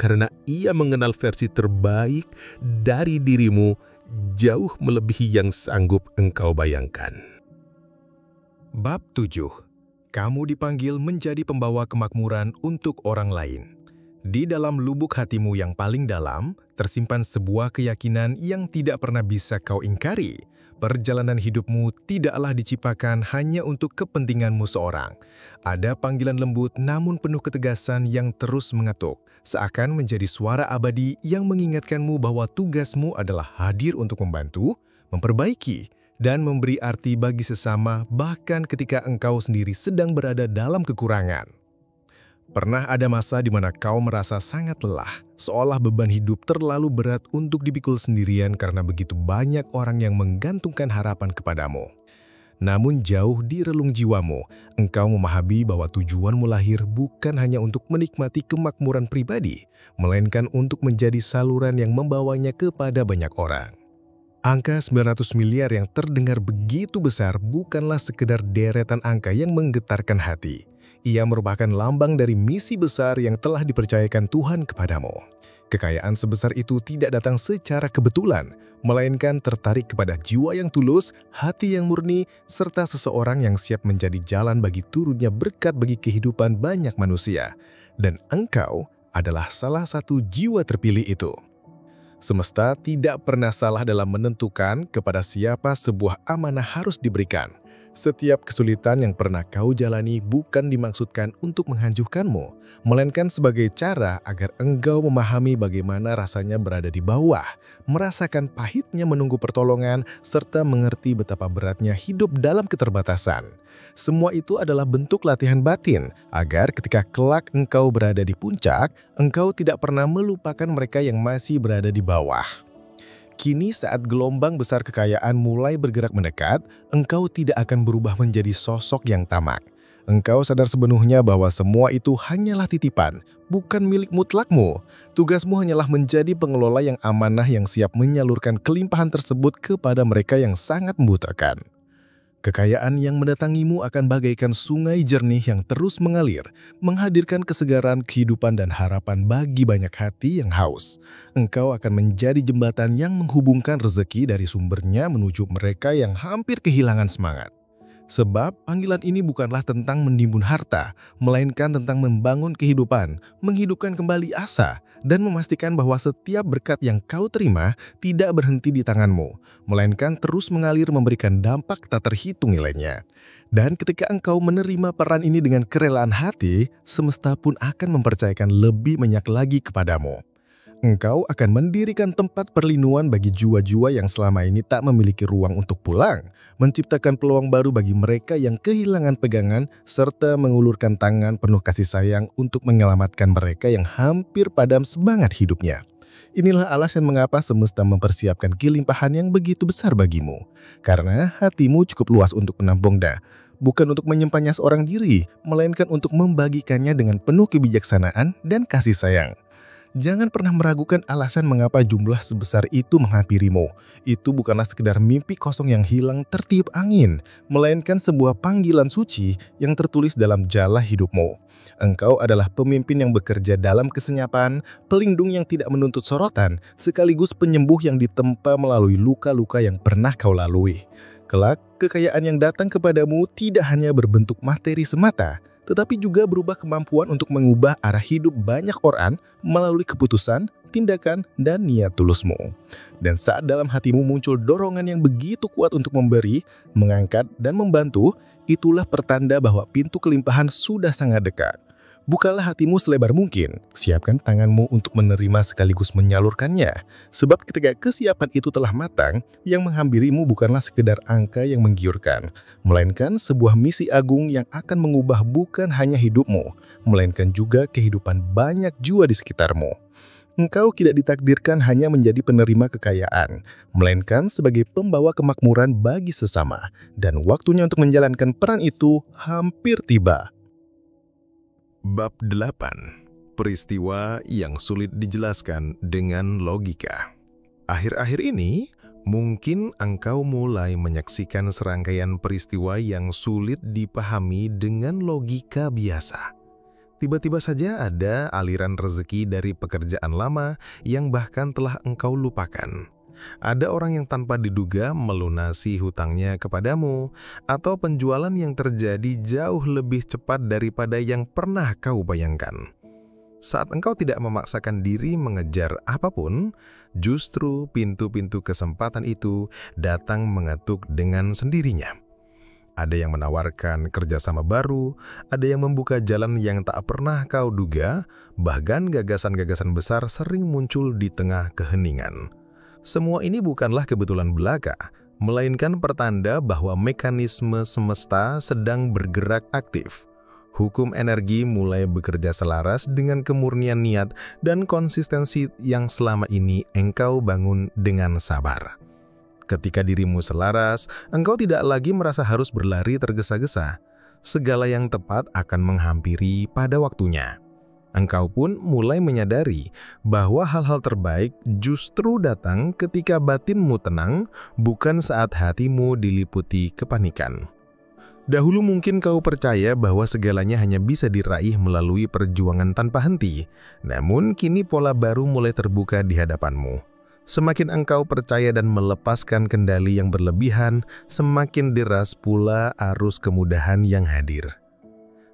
S1: karena Ia mengenal versi terbaik dari dirimu, jauh melebihi yang sanggup engkau bayangkan.
S4: Bab 7. Kamu dipanggil menjadi pembawa kemakmuran untuk orang lain. Di dalam lubuk hatimu yang paling dalam, tersimpan sebuah keyakinan yang tidak pernah bisa kau ingkari. Perjalanan hidupmu tidaklah diciptakan hanya untuk kepentinganmu seorang. Ada panggilan lembut namun penuh ketegasan yang terus mengetuk, seakan menjadi suara abadi yang mengingatkanmu bahwa tugasmu adalah hadir untuk membantu, memperbaiki, dan memberi arti bagi sesama bahkan ketika engkau sendiri sedang berada dalam kekurangan. Pernah ada masa di mana kau merasa sangat lelah, seolah beban hidup terlalu berat untuk dipikul sendirian karena begitu banyak orang yang menggantungkan harapan kepadamu. Namun jauh di relung jiwamu, engkau memahami bahwa tujuanmu lahir bukan hanya untuk menikmati kemakmuran pribadi, melainkan untuk menjadi saluran yang membawanya kepada banyak orang. Angka 900 miliar yang terdengar begitu besar bukanlah sekedar deretan angka yang menggetarkan hati. Ia merupakan lambang dari misi besar yang telah dipercayakan Tuhan kepadamu. Kekayaan sebesar itu tidak datang secara kebetulan, melainkan tertarik kepada jiwa yang tulus, hati yang murni, serta seseorang yang siap menjadi jalan bagi turunnya berkat bagi kehidupan banyak manusia. Dan engkau adalah salah satu jiwa terpilih itu. Semesta tidak pernah salah dalam menentukan kepada siapa sebuah amanah harus diberikan. Setiap kesulitan yang pernah kau jalani bukan dimaksudkan untuk menghancurkanmu, melainkan sebagai cara agar engkau memahami bagaimana rasanya berada di bawah, merasakan pahitnya menunggu pertolongan, serta mengerti betapa beratnya hidup dalam keterbatasan. Semua itu adalah bentuk latihan batin, agar ketika kelak engkau berada di puncak, engkau tidak pernah melupakan mereka yang masih berada di bawah. Kini saat gelombang besar kekayaan mulai bergerak mendekat, engkau tidak akan berubah menjadi sosok yang tamak. Engkau sadar sepenuhnya bahwa semua itu hanyalah titipan, bukan milik mutlakmu. Tugasmu hanyalah menjadi pengelola yang amanah yang siap menyalurkan kelimpahan tersebut kepada mereka yang sangat membutuhkan. Kekayaan yang mendatangimu akan bagaikan sungai jernih yang terus mengalir, menghadirkan kesegaran kehidupan dan harapan bagi banyak hati yang haus. Engkau akan menjadi jembatan yang menghubungkan rezeki dari sumbernya menuju mereka yang hampir kehilangan semangat. Sebab panggilan ini bukanlah tentang menimbun harta, melainkan tentang membangun kehidupan, menghidupkan kembali asa, dan memastikan bahwa setiap berkat yang kau terima tidak berhenti di tanganmu, melainkan terus mengalir memberikan dampak tak terhitung nilainya. Dan ketika engkau menerima peran ini dengan kerelaan hati, semesta pun akan mempercayakan lebih banyak lagi kepadamu. Engkau akan mendirikan tempat perlindungan bagi jiwa-jiwa yang selama ini tak memiliki ruang untuk pulang, menciptakan peluang baru bagi mereka yang kehilangan pegangan, serta mengulurkan tangan penuh kasih sayang untuk menyelamatkan mereka yang hampir padam semangat hidupnya. Inilah alasan mengapa semesta mempersiapkan kelimpahan yang begitu besar bagimu, karena hatimu cukup luas untuk menampungnya. Bukan untuk menyimpannya seorang diri, melainkan untuk membagikannya dengan penuh kebijaksanaan dan kasih sayang. Jangan pernah meragukan alasan mengapa jumlah sebesar itu menghampirimu. Itu bukanlah sekedar mimpi kosong yang hilang tertiup angin, melainkan sebuah panggilan suci yang tertulis dalam jala hidupmu. Engkau adalah pemimpin yang bekerja dalam kesenyapan, pelindung yang tidak menuntut sorotan, sekaligus penyembuh yang ditempa melalui luka-luka yang pernah kau lalui. Kelak, kekayaan yang datang kepadamu tidak hanya berbentuk materi semata, tetapi juga berubah kemampuan untuk mengubah arah hidup banyak orang melalui keputusan, tindakan, dan niat tulusmu. Dan saat dalam hatimu muncul dorongan yang begitu kuat untuk memberi, mengangkat, dan membantu, itulah pertanda bahwa pintu kelimpahan sudah sangat dekat. Bukalah hatimu selebar mungkin, siapkan tanganmu untuk menerima sekaligus menyalurkannya. Sebab ketika kesiapan itu telah matang, yang menghampirimu bukanlah sekedar angka yang menggiurkan, melainkan sebuah misi agung yang akan mengubah bukan hanya hidupmu, melainkan juga kehidupan banyak jiwa di sekitarmu. Engkau tidak ditakdirkan hanya menjadi penerima kekayaan, melainkan sebagai pembawa kemakmuran bagi sesama. Dan waktunya untuk menjalankan peran itu hampir tiba.
S3: Bab 8. Peristiwa yang sulit dijelaskan dengan logika. Akhir-akhir ini, mungkin engkau mulai menyaksikan serangkaian peristiwa yang sulit dipahami dengan logika biasa. Tiba-tiba saja ada aliran rezeki dari pekerjaan lama yang bahkan telah engkau lupakan. Ada orang yang tanpa diduga melunasi hutangnya kepadamu, atau penjualan yang terjadi jauh lebih cepat daripada yang pernah kau bayangkan. Saat engkau tidak memaksakan diri mengejar apapun, justru pintu-pintu kesempatan itu datang mengetuk dengan sendirinya. Ada yang menawarkan kerjasama baru, ada yang membuka jalan yang tak pernah kau duga, bahkan gagasan-gagasan besar sering muncul di tengah keheningan. Semua ini bukanlah kebetulan belaka, melainkan pertanda bahwa mekanisme semesta sedang bergerak aktif. Hukum energi mulai bekerja selaras dengan kemurnian niat dan konsistensi yang selama ini engkau bangun dengan sabar. Ketika dirimu selaras, engkau tidak lagi merasa harus berlari tergesa-gesa. Segala yang tepat akan menghampiri pada waktunya. Engkau pun mulai menyadari bahwa hal-hal terbaik justru datang ketika batinmu tenang, bukan saat hatimu diliputi kepanikan.
S4: Dahulu mungkin kau percaya bahwa segalanya hanya bisa diraih melalui perjuangan tanpa henti. Namun kini pola baru mulai terbuka di hadapanmu. Semakin engkau percaya dan melepaskan kendali yang berlebihan, semakin deras pula arus kemudahan yang hadir.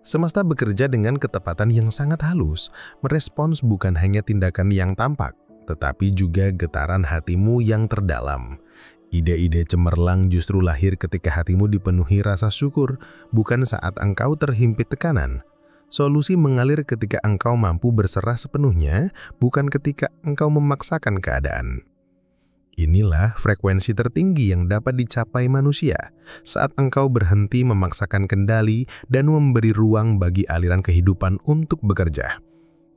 S4: Semesta bekerja dengan ketepatan yang sangat halus, merespons bukan hanya tindakan yang tampak, tetapi juga getaran hatimu yang terdalam. Ide-ide cemerlang justru lahir ketika hatimu dipenuhi rasa syukur, bukan saat engkau terhimpit tekanan. Solusi mengalir ketika engkau mampu berserah sepenuhnya, bukan ketika engkau memaksakan keadaan. Inilah frekuensi tertinggi yang dapat dicapai manusia, saat engkau berhenti memaksakan kendali dan memberi ruang bagi aliran kehidupan untuk bekerja.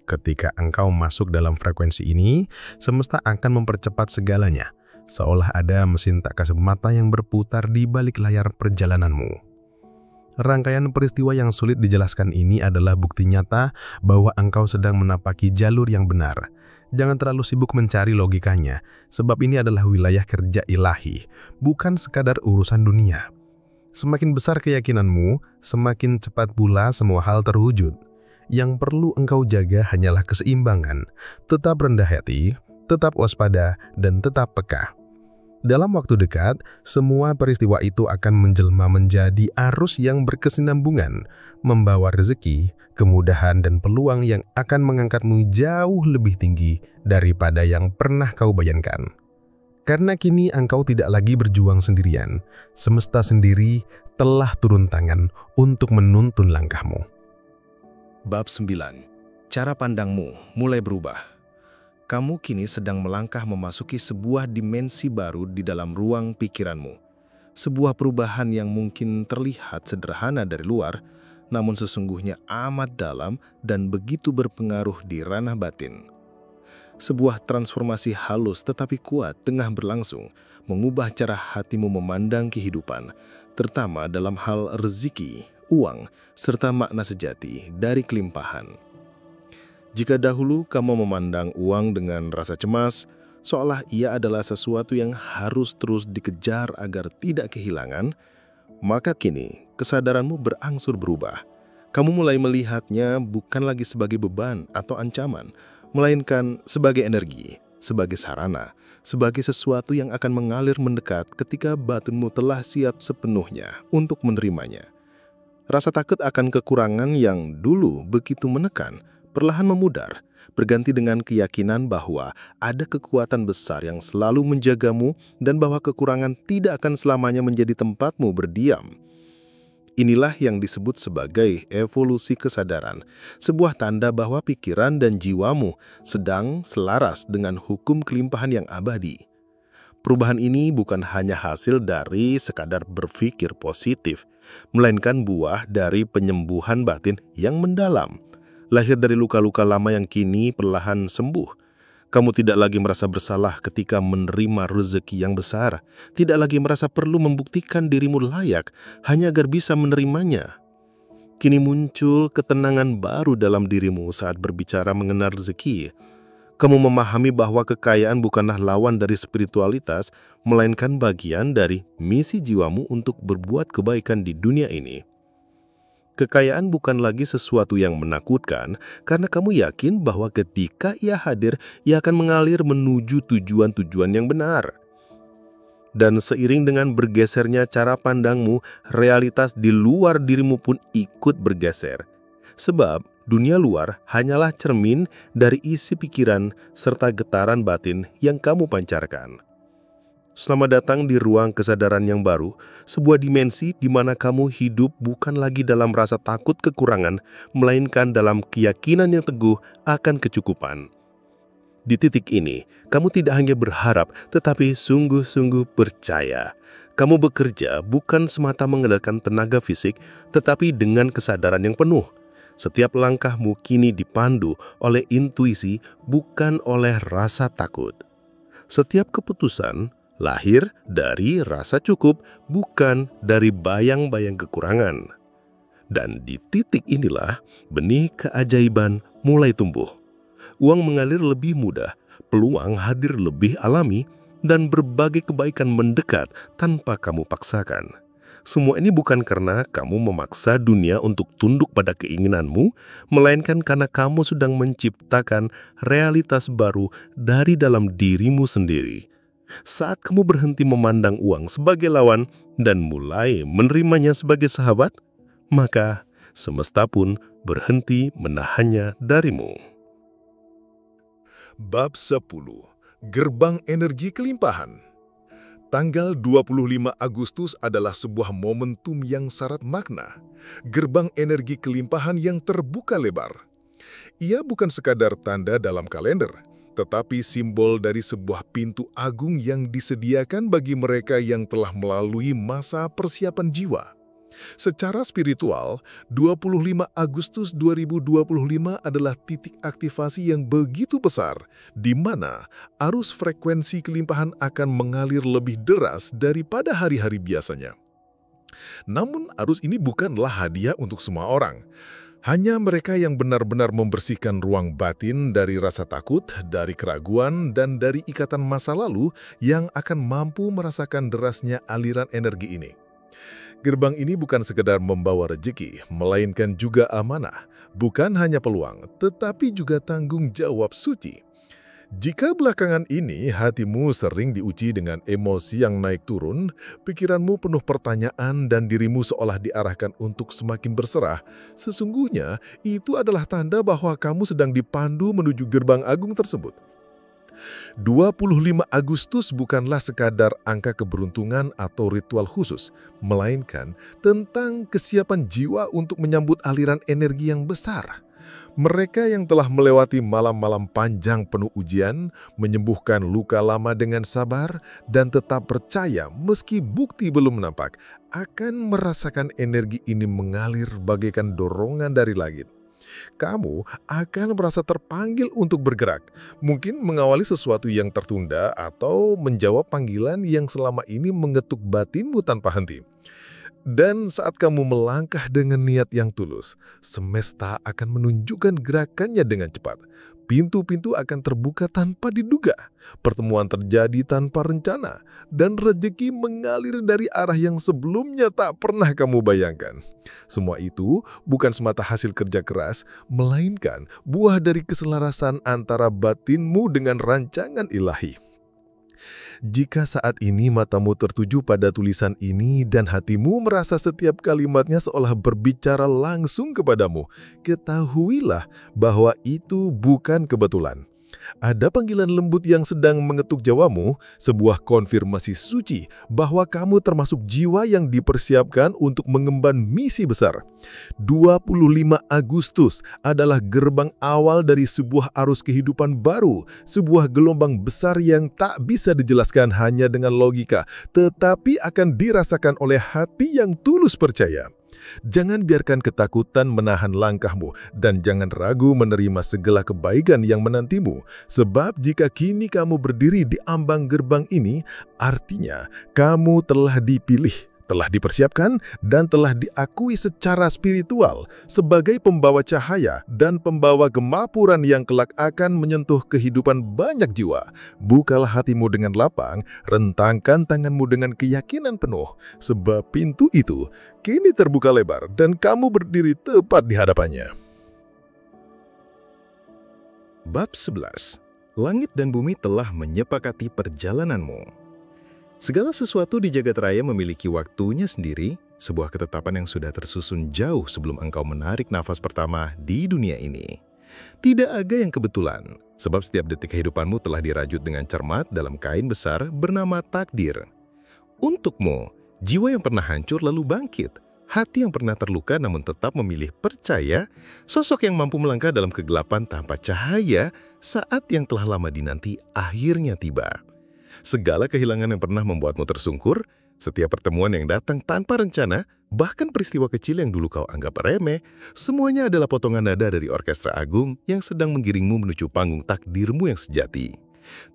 S4: Ketika engkau masuk dalam frekuensi ini, semesta akan mempercepat segalanya, seolah ada mesin tak kasat mata yang berputar di balik layar perjalananmu. Rangkaian peristiwa yang sulit dijelaskan ini adalah bukti nyata bahwa engkau sedang menapaki jalur yang benar. Jangan terlalu sibuk mencari logikanya, sebab ini adalah wilayah kerja ilahi, bukan sekadar urusan dunia. Semakin besar keyakinanmu, semakin cepat pula semua hal terwujud. Yang perlu engkau jaga hanyalah keseimbangan, tetap rendah hati, tetap waspada, dan tetap peka. Dalam waktu dekat, semua peristiwa itu akan menjelma menjadi arus yang berkesinambungan, membawa rezeki, kemudahan, dan peluang yang akan mengangkatmu jauh lebih tinggi daripada yang pernah kau bayangkan. Karena kini engkau tidak lagi berjuang sendirian, semesta sendiri telah turun tangan untuk menuntun langkahmu.
S5: Bab 9. Cara pandangmu mulai berubah. Kamu kini sedang melangkah memasuki sebuah dimensi baru di dalam ruang pikiranmu. Sebuah perubahan yang mungkin terlihat sederhana dari luar, namun sesungguhnya amat dalam dan begitu berpengaruh di ranah batin. Sebuah transformasi halus tetapi kuat tengah berlangsung, mengubah cara hatimu memandang kehidupan, terutama dalam hal rezeki, uang, serta makna sejati dari kelimpahan. Jika dahulu kamu memandang uang dengan rasa cemas, seolah ia adalah sesuatu yang harus terus dikejar agar tidak kehilangan, maka kini kesadaranmu berangsur berubah. Kamu mulai melihatnya bukan lagi sebagai beban atau ancaman, melainkan sebagai energi, sebagai sarana, sebagai sesuatu yang akan mengalir mendekat ketika batinmu telah siap sepenuhnya untuk menerimanya. Rasa takut akan kekurangan yang dulu begitu menekan, perlahan memudar, berganti dengan keyakinan bahwa ada kekuatan besar yang selalu menjagamu dan bahwa kekurangan tidak akan selamanya menjadi tempatmu berdiam. Inilah yang disebut sebagai evolusi kesadaran, sebuah tanda bahwa pikiran dan jiwamu sedang selaras dengan hukum kelimpahan yang abadi. Perubahan ini bukan hanya hasil dari sekadar berpikir positif, melainkan buah dari penyembuhan batin yang mendalam. Lahir dari luka-luka lama yang kini perlahan sembuh. Kamu tidak lagi merasa bersalah ketika menerima rezeki yang besar, tidak lagi merasa perlu membuktikan dirimu layak hanya agar bisa menerimanya. Kini muncul ketenangan baru dalam dirimu saat berbicara mengenai rezeki. Kamu memahami bahwa kekayaan bukanlah lawan dari spiritualitas, melainkan bagian dari misi jiwamu untuk berbuat kebaikan di dunia ini. Kekayaan bukan lagi sesuatu yang menakutkan karena kamu yakin bahwa ketika ia hadir, ia akan mengalir menuju tujuan-tujuan yang benar. Dan seiring dengan bergesernya cara pandangmu, realitas di luar dirimu pun ikut bergeser. Sebab dunia luar hanyalah cermin dari isi pikiran serta getaran batin yang kamu pancarkan. Selamat datang di ruang kesadaran yang baru, sebuah dimensi di mana kamu hidup bukan lagi dalam rasa takut kekurangan, melainkan dalam keyakinan yang teguh akan kecukupan. Di titik ini, kamu tidak hanya berharap, tetapi sungguh-sungguh percaya. Kamu bekerja bukan semata mengandalkan tenaga fisik, tetapi dengan kesadaran yang penuh. Setiap langkahmu kini dipandu oleh intuisi, bukan oleh rasa takut. Setiap keputusan lahir dari rasa cukup, bukan dari bayang-bayang kekurangan. Dan di titik inilah benih keajaiban mulai tumbuh. Uang mengalir lebih mudah, peluang hadir lebih alami, dan berbagai kebaikan mendekat tanpa kamu paksakan.
S1: Semua ini bukan karena kamu memaksa dunia untuk tunduk pada keinginanmu, melainkan karena kamu sedang menciptakan realitas baru dari dalam dirimu sendiri. Saat kamu berhenti memandang uang sebagai lawan dan mulai menerimanya sebagai sahabat, maka semesta pun berhenti menahannya darimu.
S2: Bab 10. Gerbang Energi Kelimpahan. Tanggal 25 Agustus adalah sebuah momentum yang syarat makna. Gerbang energi kelimpahan yang terbuka lebar. Ia bukan sekadar tanda dalam kalender, tetapi simbol dari sebuah pintu agung yang disediakan bagi mereka yang telah melalui masa persiapan jiwa. Secara spiritual, 25 Agustus 2025 adalah titik aktivasi yang begitu besar, di mana arus frekuensi kelimpahan akan mengalir lebih deras daripada hari-hari biasanya. Namun, arus ini bukanlah hadiah untuk semua orang. Hanya mereka yang benar-benar membersihkan ruang batin dari rasa takut, dari keraguan, dan dari ikatan masa lalu yang akan mampu merasakan derasnya aliran energi ini. Gerbang ini bukan sekedar membawa rejeki, melainkan juga amanah, bukan hanya peluang, tetapi juga tanggung jawab suci. Jika belakangan ini hatimu sering diuji dengan emosi yang naik turun, pikiranmu penuh pertanyaan dan dirimu seolah diarahkan untuk semakin berserah, sesungguhnya itu adalah tanda bahwa kamu sedang dipandu menuju gerbang agung tersebut. 25 Agustus bukanlah sekadar angka keberuntungan atau ritual khusus, melainkan tentang kesiapan jiwa untuk menyambut aliran energi yang besar. Mereka yang telah melewati malam-malam panjang penuh ujian, menyembuhkan luka lama dengan sabar, dan tetap percaya meski bukti belum nampak, akan merasakan energi ini mengalir bagaikan dorongan dari langit. Kamu akan merasa terpanggil untuk bergerak, mungkin mengawali sesuatu yang tertunda atau menjawab panggilan yang selama ini mengetuk batinmu tanpa henti. Dan saat kamu melangkah dengan niat yang tulus, semesta akan menunjukkan gerakannya dengan cepat. Pintu-pintu akan terbuka tanpa diduga, pertemuan terjadi tanpa rencana, dan rezeki mengalir dari arah yang sebelumnya tak pernah kamu bayangkan. Semua itu bukan semata hasil kerja keras, melainkan buah dari keselarasan antara batinmu dengan rancangan ilahi. Jika saat ini matamu tertuju pada tulisan ini dan hatimu merasa setiap kalimatnya seolah berbicara langsung kepadamu, ketahuilah bahwa itu bukan kebetulan. Ada panggilan lembut yang sedang mengetuk jawamu, sebuah konfirmasi suci bahwa kamu termasuk jiwa yang dipersiapkan untuk mengemban misi besar. 25 Agustus adalah gerbang awal dari sebuah arus kehidupan baru, sebuah gelombang besar yang tak bisa dijelaskan hanya dengan logika, tetapi akan dirasakan oleh hati yang tulus percaya. Jangan biarkan ketakutan menahan langkahmu dan jangan ragu menerima segala kebaikan yang menantimu. Sebab jika kini kamu berdiri di ambang gerbang ini, artinya kamu telah dipilih, telah dipersiapkan, dan telah diakui secara spiritual sebagai pembawa cahaya dan pembawa kemapuran yang kelak akan menyentuh kehidupan banyak jiwa. Bukalah hatimu dengan lapang, rentangkan tanganmu dengan keyakinan penuh, sebab pintu itu kini terbuka lebar dan kamu berdiri tepat di hadapannya.
S4: Bab 11. Langit dan bumi telah menyepakati perjalananmu. Segala sesuatu di jagat raya memiliki waktunya sendiri, sebuah ketetapan yang sudah tersusun jauh sebelum engkau menarik nafas pertama di dunia ini. Tidak ada yang kebetulan, sebab setiap detik kehidupanmu telah dirajut dengan cermat dalam kain besar bernama takdir. Untukmu, jiwa yang pernah hancur lalu bangkit, hati yang pernah terluka namun tetap memilih percaya, sosok yang mampu melangkah dalam kegelapan tanpa cahaya saat yang telah lama dinanti akhirnya tiba. Segala kehilangan yang pernah membuatmu tersungkur, setiap pertemuan yang datang tanpa rencana, bahkan peristiwa kecil yang dulu kau anggap remeh, semuanya adalah potongan nada dari orkestra agung yang sedang menggiringmu menuju panggung takdirmu yang sejati.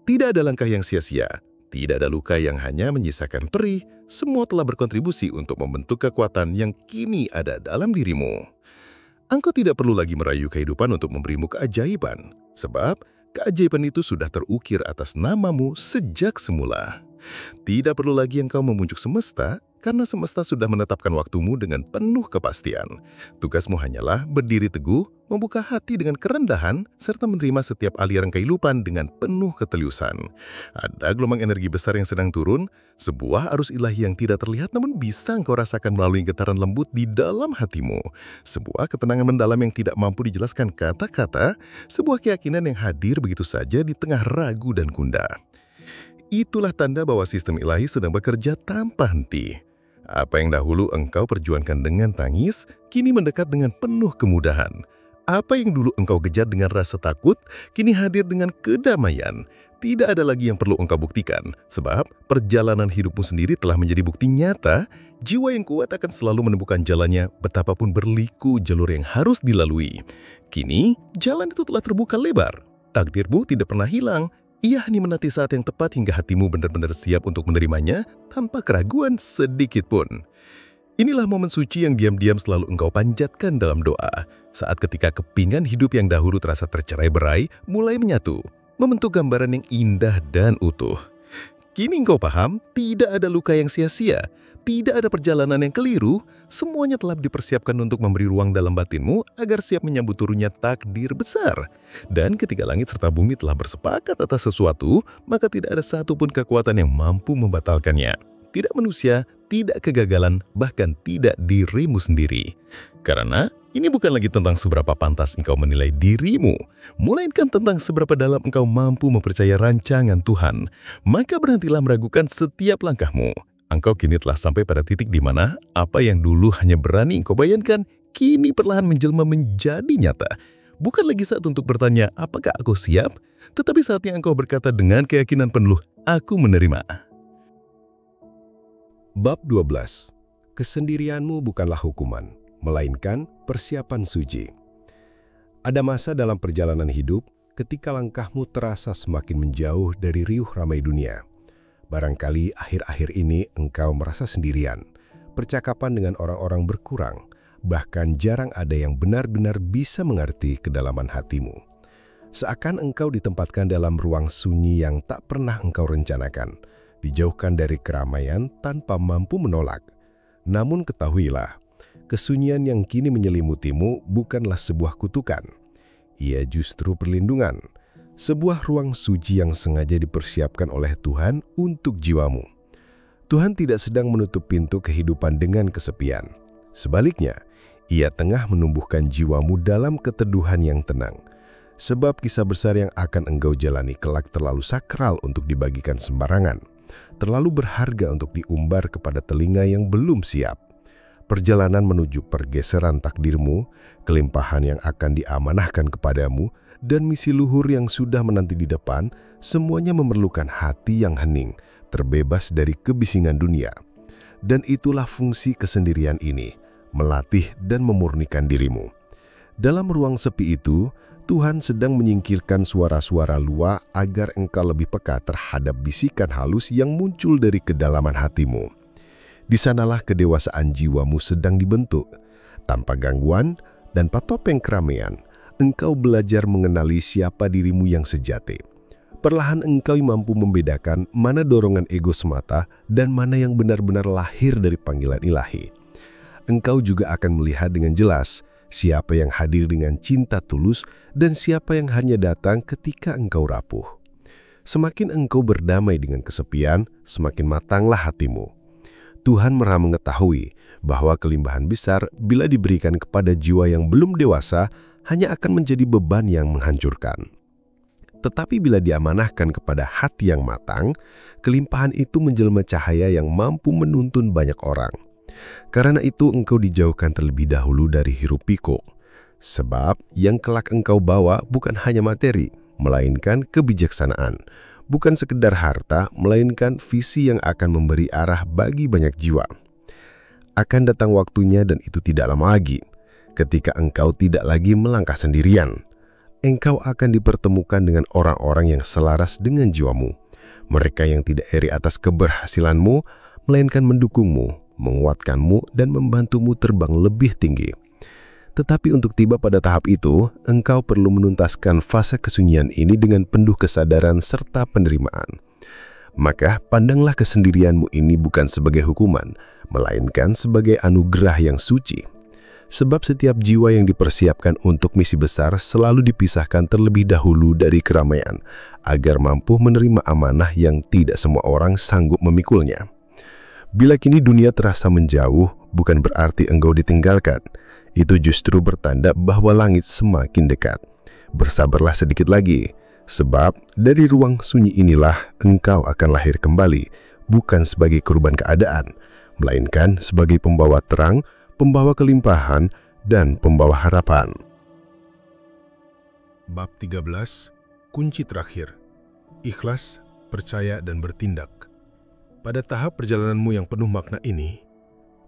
S4: Tidak ada langkah yang sia-sia, tidak ada luka yang hanya menyisakan perih, semua telah berkontribusi untuk membentuk kekuatan yang kini ada dalam dirimu. Engkau tidak perlu lagi merayu kehidupan untuk memberimu keajaiban, sebab keajaiban itu sudah terukir atas namamu sejak semula. Tidak perlu lagi engkau memujuk semesta,
S3: karena semesta sudah menetapkan waktumu dengan penuh kepastian. Tugasmu hanyalah berdiri teguh, membuka hati dengan kerendahan, serta menerima setiap aliran kehidupan dengan penuh keteliusan. Ada gelombang energi besar yang sedang turun, sebuah arus ilahi yang tidak terlihat namun bisa engkau rasakan melalui getaran lembut di dalam hatimu. Sebuah ketenangan mendalam yang tidak mampu dijelaskan kata-kata, sebuah keyakinan yang hadir begitu saja di tengah ragu dan gundah. Itulah tanda bahwa sistem ilahi sedang bekerja tanpa henti. Apa yang dahulu engkau perjuangkan dengan tangis, kini mendekat dengan penuh kemudahan. Apa yang dulu engkau kejar dengan rasa takut, kini hadir dengan kedamaian. Tidak ada lagi yang perlu engkau buktikan, sebab perjalanan hidupmu sendiri telah menjadi bukti nyata. Jiwa yang kuat akan selalu menemukan jalannya, betapapun berliku jalur yang harus dilalui. Kini, jalan itu telah terbuka lebar. Takdirmu tidak pernah hilang. Ia hanya menanti saat yang tepat hingga hatimu benar-benar siap untuk menerimanya tanpa keraguan sedikit pun. Inilah momen suci yang diam-diam selalu engkau panjatkan dalam doa, saat ketika kepingan hidup yang dahulu terasa tercerai-berai mulai menyatu, membentuk gambaran yang indah dan utuh. Kini engkau paham, tidak ada luka yang sia-sia, tidak ada perjalanan yang keliru, semuanya telah dipersiapkan untuk memberi ruang dalam batinmu agar siap menyambut turunnya takdir besar. Dan ketika langit serta bumi telah bersepakat atas sesuatu, maka tidak ada satupun kekuatan yang mampu membatalkannya. Tidak manusia, tidak kegagalan, bahkan tidak dirimu sendiri. Karena ini bukan lagi tentang seberapa pantas engkau menilai dirimu, melainkan tentang seberapa dalam engkau mampu mempercayai rancangan Tuhan. Maka berhentilah meragukan setiap langkahmu. Engkau kini telah sampai pada titik di mana apa yang dulu hanya berani engkau bayangkan, kini perlahan menjelma menjadi nyata. Bukan lagi saat untuk bertanya, apakah aku siap? Tetapi saatnya engkau berkata dengan keyakinan penuh, aku menerima.
S6: Bab 12. Kesendirianmu bukanlah hukuman, melainkan persiapan suci. Ada masa dalam perjalanan hidup ketika langkahmu terasa semakin menjauh dari riuh ramai dunia. Barangkali akhir-akhir ini engkau merasa sendirian, percakapan dengan orang-orang berkurang, bahkan jarang ada yang benar-benar bisa mengerti kedalaman hatimu. Seakan engkau ditempatkan dalam ruang sunyi yang tak pernah engkau rencanakan, dijauhkan dari keramaian tanpa mampu menolak. Namun ketahuilah, kesunyian yang kini menyelimutimu bukanlah sebuah kutukan. Ia justru perlindungan. Sebuah ruang suci yang sengaja dipersiapkan oleh Tuhan untuk jiwamu. Tuhan tidak sedang menutup pintu kehidupan dengan kesepian. Sebaliknya, Ia tengah menumbuhkan jiwamu dalam keteduhan yang tenang. Sebab kisah besar yang akan engkau jalani kelak terlalu sakral untuk dibagikan sembarangan, terlalu berharga untuk diumbar kepada telinga yang belum siap. Perjalanan menuju pergeseran takdirmu, kelimpahan yang akan diamanahkan kepadamu, dan misi luhur yang sudah menanti di depan, semuanya memerlukan hati yang hening, terbebas dari kebisingan dunia. Dan itulah fungsi kesendirian ini, melatih dan memurnikan dirimu. Dalam ruang sepi itu, Tuhan sedang menyingkirkan suara-suara luar agar engkau lebih peka terhadap bisikan halus yang muncul dari kedalaman hatimu. Di sanalah kedewasaan jiwamu sedang dibentuk. Tanpa gangguan dan patopeng keramaian, engkau belajar mengenali siapa dirimu yang sejati. Perlahan engkau mampu membedakan mana dorongan ego semata dan mana yang benar-benar lahir dari panggilan ilahi. Engkau juga akan melihat dengan jelas siapa yang hadir dengan cinta tulus dan siapa yang hanya datang ketika engkau rapuh. Semakin engkau berdamai dengan kesepian, semakin matanglah hatimu. Tuhan Maha mengetahui bahwa kelimpahan besar bila diberikan kepada jiwa yang belum dewasa hanya akan menjadi beban yang menghancurkan. Tetapi bila diamanahkan kepada hati yang matang, kelimpahan itu menjelma cahaya yang mampu menuntun banyak orang. Karena itu engkau dijauhkan terlebih dahulu dari hiruk pikuk. Sebab yang kelak engkau bawa bukan hanya materi, melainkan kebijaksanaan. Bukan sekedar harta, melainkan visi yang akan memberi arah bagi banyak jiwa. Akan datang waktunya dan itu tidak lama lagi. Ketika engkau tidak lagi melangkah sendirian, engkau akan dipertemukan dengan orang-orang yang selaras dengan jiwamu. Mereka yang tidak iri atas keberhasilanmu, melainkan mendukungmu, menguatkanmu, dan membantumu terbang lebih tinggi. Tetapi untuk tiba pada tahap itu, engkau perlu menuntaskan fase kesunyian ini dengan penuh kesadaran serta penerimaan. maka pandanglah kesendirianmu ini bukan sebagai hukuman, melainkan sebagai anugerah yang suci. Sebab setiap jiwa yang dipersiapkan untuk misi besar selalu dipisahkan terlebih dahulu dari keramaian, agar mampu menerima amanah yang tidak semua orang sanggup memikulnya. Bila kini dunia terasa menjauh, bukan berarti engkau ditinggalkan. Itu justru bertanda bahwa langit semakin dekat. Bersabarlah sedikit lagi, sebab dari ruang sunyi inilah engkau akan lahir kembali, bukan sebagai korban keadaan, melainkan sebagai pembawa terang, pembawa kelimpahan, dan pembawa harapan.
S3: Bab 13, kunci terakhir. Ikhlas, percaya, dan bertindak. Pada tahap perjalananmu yang penuh makna ini,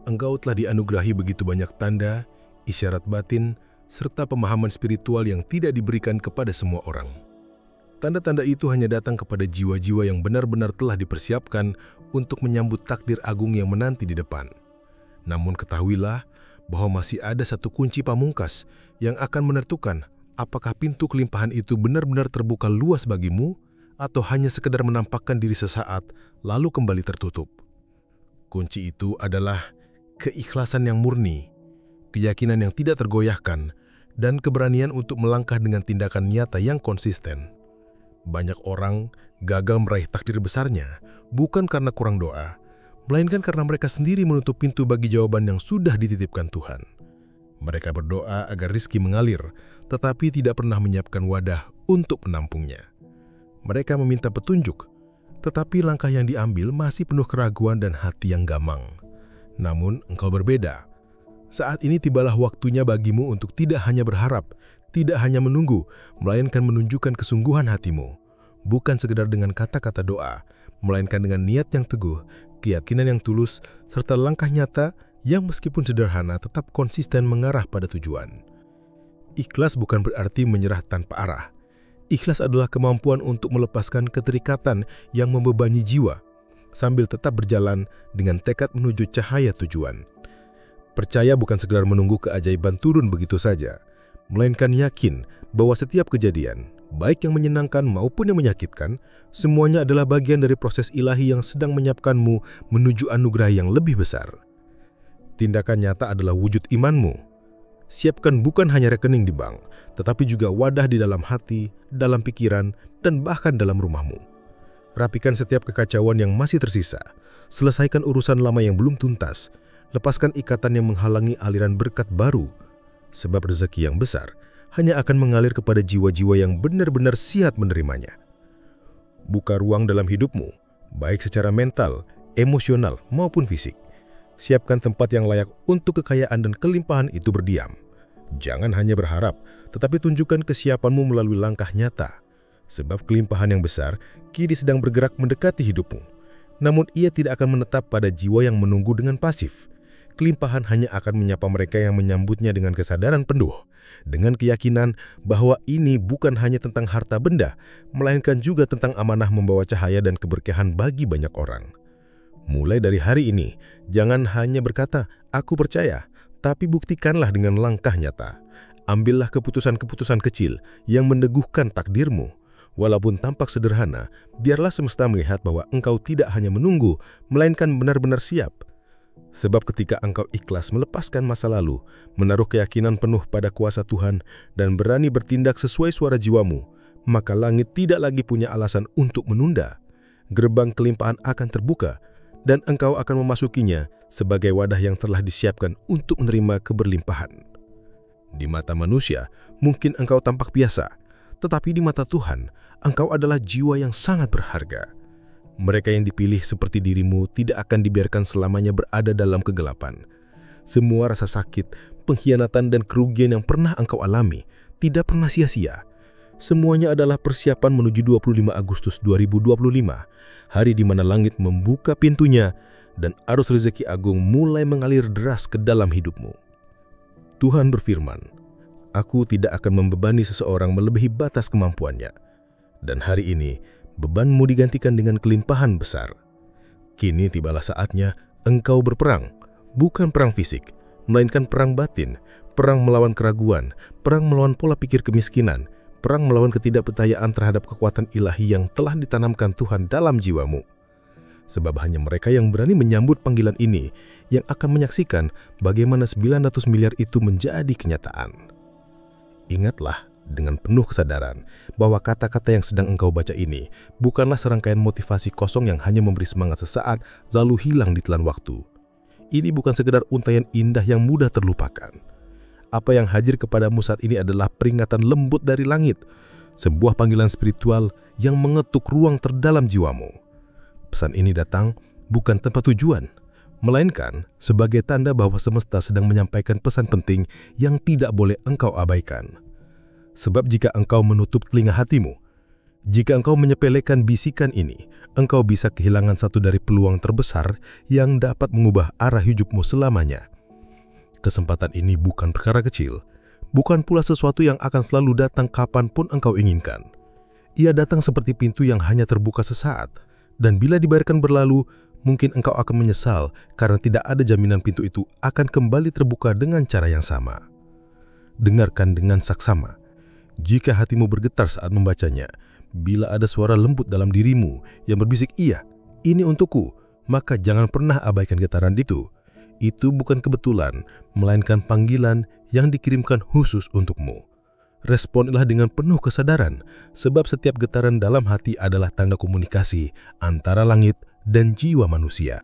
S3: engkau telah dianugerahi begitu banyak tanda, isyarat batin, serta pemahaman spiritual yang tidak diberikan kepada semua orang. Tanda-tanda itu hanya datang kepada jiwa-jiwa yang benar-benar telah dipersiapkan untuk menyambut takdir agung yang menanti di depan. Namun ketahuilah bahwa masih ada satu kunci pamungkas yang akan menentukan apakah pintu kelimpahan itu benar-benar terbuka luas bagimu atau hanya sekedar menampakkan diri sesaat lalu kembali tertutup. Kunci itu adalah keikhlasan yang murni, keyakinan yang tidak tergoyahkan, dan keberanian untuk melangkah dengan tindakan nyata yang konsisten. Banyak orang gagal meraih takdir besarnya bukan karena kurang doa, melainkan karena mereka sendiri menutup pintu bagi jawaban yang sudah dititipkan Tuhan. Mereka berdoa agar rezeki mengalir, tetapi tidak pernah menyiapkan wadah untuk menampungnya. Mereka meminta petunjuk, tetapi langkah yang diambil masih penuh keraguan dan hati yang gamang. Namun engkau berbeda. Saat ini tibalah waktunya bagimu untuk tidak hanya berharap, tidak hanya menunggu, melainkan menunjukkan kesungguhan hatimu. Bukan sekedar dengan kata-kata doa, melainkan dengan niat yang teguh, keyakinan yang tulus, serta langkah nyata yang meskipun sederhana tetap konsisten mengarah pada tujuan. Ikhlas bukan berarti menyerah tanpa arah. Ikhlas adalah kemampuan untuk melepaskan keterikatan yang membebani jiwa, sambil tetap berjalan dengan tekad menuju cahaya tujuan. Percaya bukan sekedar menunggu keajaiban turun begitu saja, melainkan yakin bahwa setiap kejadian, baik yang menyenangkan maupun yang menyakitkan, semuanya adalah bagian dari proses ilahi yang sedang menyiapkanmu menuju anugerah yang lebih besar. Tindakan nyata adalah wujud imanmu. Siapkan bukan hanya rekening di bank, tetapi juga wadah di dalam hati, dalam pikiran, dan bahkan dalam rumahmu. Rapikan setiap kekacauan yang masih tersisa, selesaikan urusan lama yang belum tuntas, lepaskan ikatan yang menghalangi aliran berkat baru, sebab rezeki yang besar hanya akan mengalir kepada jiwa-jiwa yang benar-benar siap menerimanya. Buka ruang dalam hidupmu, baik secara mental, emosional, maupun fisik. Siapkan tempat yang layak untuk kekayaan dan kelimpahan itu berdiam. Jangan hanya berharap, tetapi tunjukkan kesiapanmu melalui langkah nyata. Sebab kelimpahan yang besar kini sedang bergerak mendekati hidupmu. Namun ia tidak akan menetap pada jiwa yang menunggu dengan pasif. Kelimpahan hanya akan menyapa mereka yang menyambutnya dengan kesadaran penuh, dengan keyakinan bahwa ini bukan hanya tentang harta benda, melainkan juga tentang amanah membawa cahaya dan keberkahan bagi banyak orang. Mulai dari hari ini, jangan hanya berkata, "Aku percaya," tapi buktikanlah dengan langkah nyata. Ambillah keputusan-keputusan kecil yang meneguhkan takdirmu. Walaupun tampak sederhana, biarlah semesta melihat bahwa engkau tidak hanya menunggu, melainkan benar-benar siap. Sebab ketika engkau ikhlas melepaskan masa lalu, menaruh keyakinan penuh pada kuasa Tuhan, dan berani bertindak sesuai suara jiwamu, maka langit tidak lagi punya alasan untuk menunda. Gerbang kelimpahan akan terbuka, dan engkau akan memasukinya sebagai wadah yang telah disiapkan untuk menerima keberlimpahan. Di mata manusia, mungkin engkau tampak biasa, tetapi di mata Tuhan, engkau adalah jiwa yang sangat berharga. Mereka yang dipilih seperti dirimu tidak akan dibiarkan selamanya berada dalam kegelapan. Semua rasa sakit, pengkhianatan, dan kerugian yang pernah engkau alami tidak pernah sia-sia. Semuanya adalah persiapan menuju 25 Agustus 2025, hari di mana langit membuka pintunya dan arus rezeki agung mulai mengalir deras ke dalam hidupmu. Tuhan berfirman, "Aku tidak akan membebani seseorang melebihi batas kemampuannya." Dan hari ini, bebanmu digantikan dengan kelimpahan besar. Kini tibalah saatnya engkau berperang, bukan perang fisik, melainkan perang batin, perang melawan keraguan, perang melawan pola pikir kemiskinan, perang melawan ketidakpercayaan terhadap kekuatan ilahi yang telah ditanamkan Tuhan dalam jiwamu.
S4: sebab hanya mereka yang berani menyambut panggilan ini yang akan menyaksikan bagaimana 900 miliar itu menjadi kenyataan. Ingatlah dengan penuh kesadaran bahwa kata-kata yang sedang engkau baca ini bukanlah serangkaian motivasi kosong yang hanya memberi semangat sesaat lalu hilang di telan waktu. Ini bukan sekedar untaian indah yang mudah terlupakan. Apa yang hadir kepadamu saat ini adalah peringatan lembut dari langit, sebuah panggilan spiritual yang mengetuk ruang terdalam jiwamu. Pesan ini datang bukan tanpa tujuan, melainkan sebagai tanda bahwa semesta sedang menyampaikan pesan penting yang tidak boleh engkau abaikan. Sebab jika engkau menutup telinga hatimu, jika engkau menyepelekan bisikan ini, engkau bisa kehilangan satu dari peluang terbesar yang dapat mengubah arah hidupmu selamanya. Kesempatan ini bukan perkara kecil, bukan pula sesuatu yang akan selalu datang kapanpun engkau inginkan. Ia datang seperti pintu yang hanya terbuka sesaat, dan bila dibiarkan berlalu, mungkin engkau akan menyesal karena tidak ada jaminan pintu itu akan kembali terbuka dengan cara yang sama. Dengarkan dengan saksama. Jika hatimu bergetar saat membacanya, bila ada suara lembut dalam dirimu yang berbisik, "Iya, ini untukku," maka jangan pernah abaikan getaran itu. Itu bukan kebetulan, melainkan panggilan yang dikirimkan khusus untukmu. Responilah dengan penuh kesadaran, sebab setiap getaran dalam hati adalah tanda komunikasi antara langit dan jiwa manusia.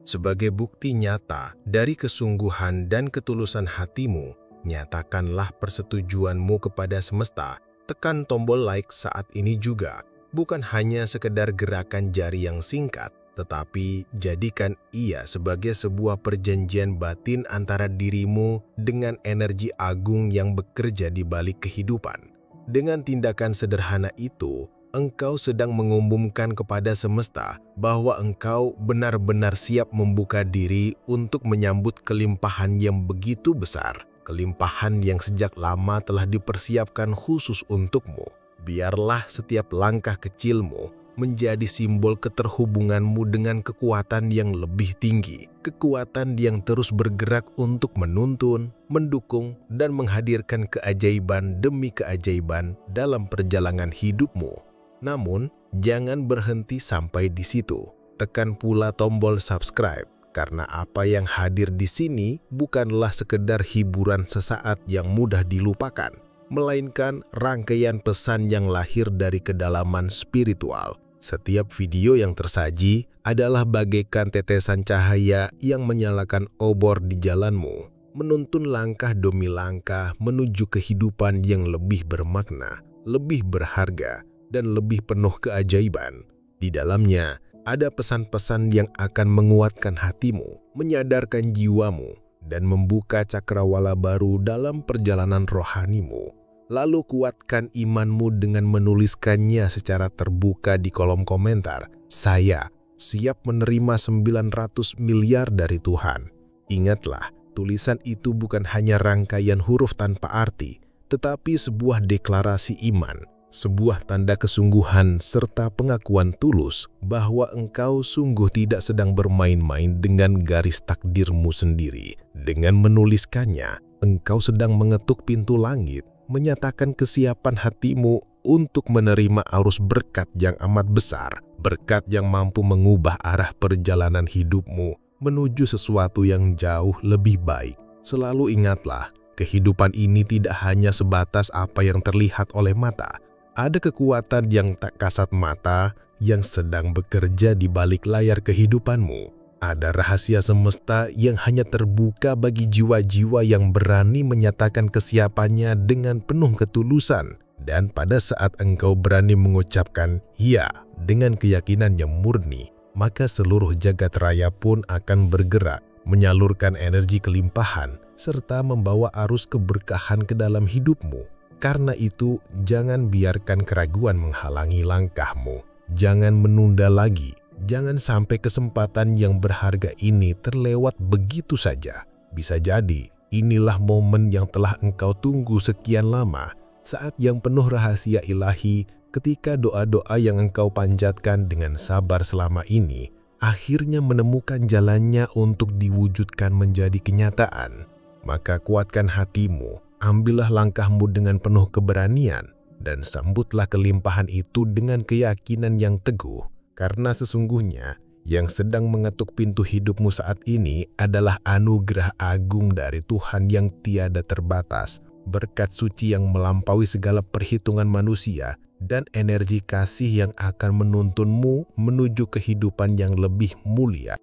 S5: Sebagai bukti nyata dari kesungguhan dan ketulusan hatimu, nyatakanlah persetujuanmu kepada semesta. Tekan tombol like saat ini juga. Bukan hanya sekedar gerakan jari yang singkat, tetapi jadikan ia sebagai sebuah perjanjian batin antara dirimu dengan energi agung yang bekerja di balik kehidupan. Dengan tindakan sederhana itu, engkau sedang mengumumkan kepada semesta bahwa engkau benar-benar siap membuka diri untuk menyambut kelimpahan yang begitu besar. Kelimpahan yang sejak lama telah dipersiapkan khusus untukmu. Biarlah setiap langkah kecilmu menjadi simbol keterhubunganmu dengan kekuatan yang lebih tinggi. Kekuatan yang terus bergerak untuk menuntun, mendukung, dan menghadirkan keajaiban demi keajaiban dalam perjalanan hidupmu. Namun, jangan berhenti sampai di situ. Tekan pula tombol subscribe. Karena apa yang hadir di sini bukanlah sekedar hiburan sesaat yang mudah dilupakan, melainkan rangkaian pesan yang lahir dari kedalaman spiritual. Setiap video yang tersaji adalah bagaikan tetesan cahaya yang menyalakan obor di jalanmu, menuntun langkah demi langkah menuju kehidupan yang lebih bermakna, lebih berharga, dan lebih penuh keajaiban. Di dalamnya, ada pesan-pesan yang akan menguatkan hatimu, menyadarkan jiwamu, dan membuka cakrawala baru dalam perjalanan rohanimu. Lalu kuatkan imanmu dengan menuliskannya secara terbuka di kolom komentar. "Saya siap menerima 900 miliar dari Tuhan." Ingatlah, tulisan itu bukan hanya rangkaian huruf tanpa arti, tetapi sebuah deklarasi iman. Sebuah tanda kesungguhan serta pengakuan tulus bahwa engkau sungguh tidak sedang bermain-main dengan garis takdirmu sendiri. Dengan menuliskannya, engkau sedang mengetuk pintu langit, menyatakan kesiapan hatimu untuk menerima arus berkat yang amat besar, berkat yang mampu mengubah arah perjalanan hidupmu menuju sesuatu yang jauh lebih baik. Selalu ingatlah, kehidupan ini tidak hanya sebatas apa yang terlihat oleh mata. Ada kekuatan yang tak kasat mata yang sedang bekerja di balik layar kehidupanmu. Ada rahasia semesta yang hanya terbuka bagi jiwa-jiwa yang berani menyatakan kesiapannya dengan penuh ketulusan. Dan pada saat engkau berani mengucapkan "iya" dengan keyakinan yang murni, maka seluruh jagat raya pun akan bergerak, menyalurkan energi kelimpahan, serta membawa arus keberkahan ke dalam hidupmu. Karena itu, jangan biarkan keraguan menghalangi langkahmu. Jangan menunda lagi. Jangan sampai kesempatan yang berharga ini terlewat begitu saja. Bisa jadi, inilah momen yang telah engkau tunggu sekian lama. Saat yang penuh rahasia ilahi, ketika doa-doa yang engkau panjatkan dengan sabar selama ini, akhirnya menemukan jalannya untuk diwujudkan menjadi kenyataan. Maka kuatkan hatimu. Ambillah langkahmu dengan penuh keberanian dan sambutlah kelimpahan itu dengan keyakinan yang teguh.
S1: Karena sesungguhnya yang sedang mengetuk pintu hidupmu saat ini adalah anugerah agung dari Tuhan yang tiada terbatas, berkat suci yang melampaui segala perhitungan manusia, dan energi kasih yang akan menuntunmu menuju kehidupan yang lebih mulia.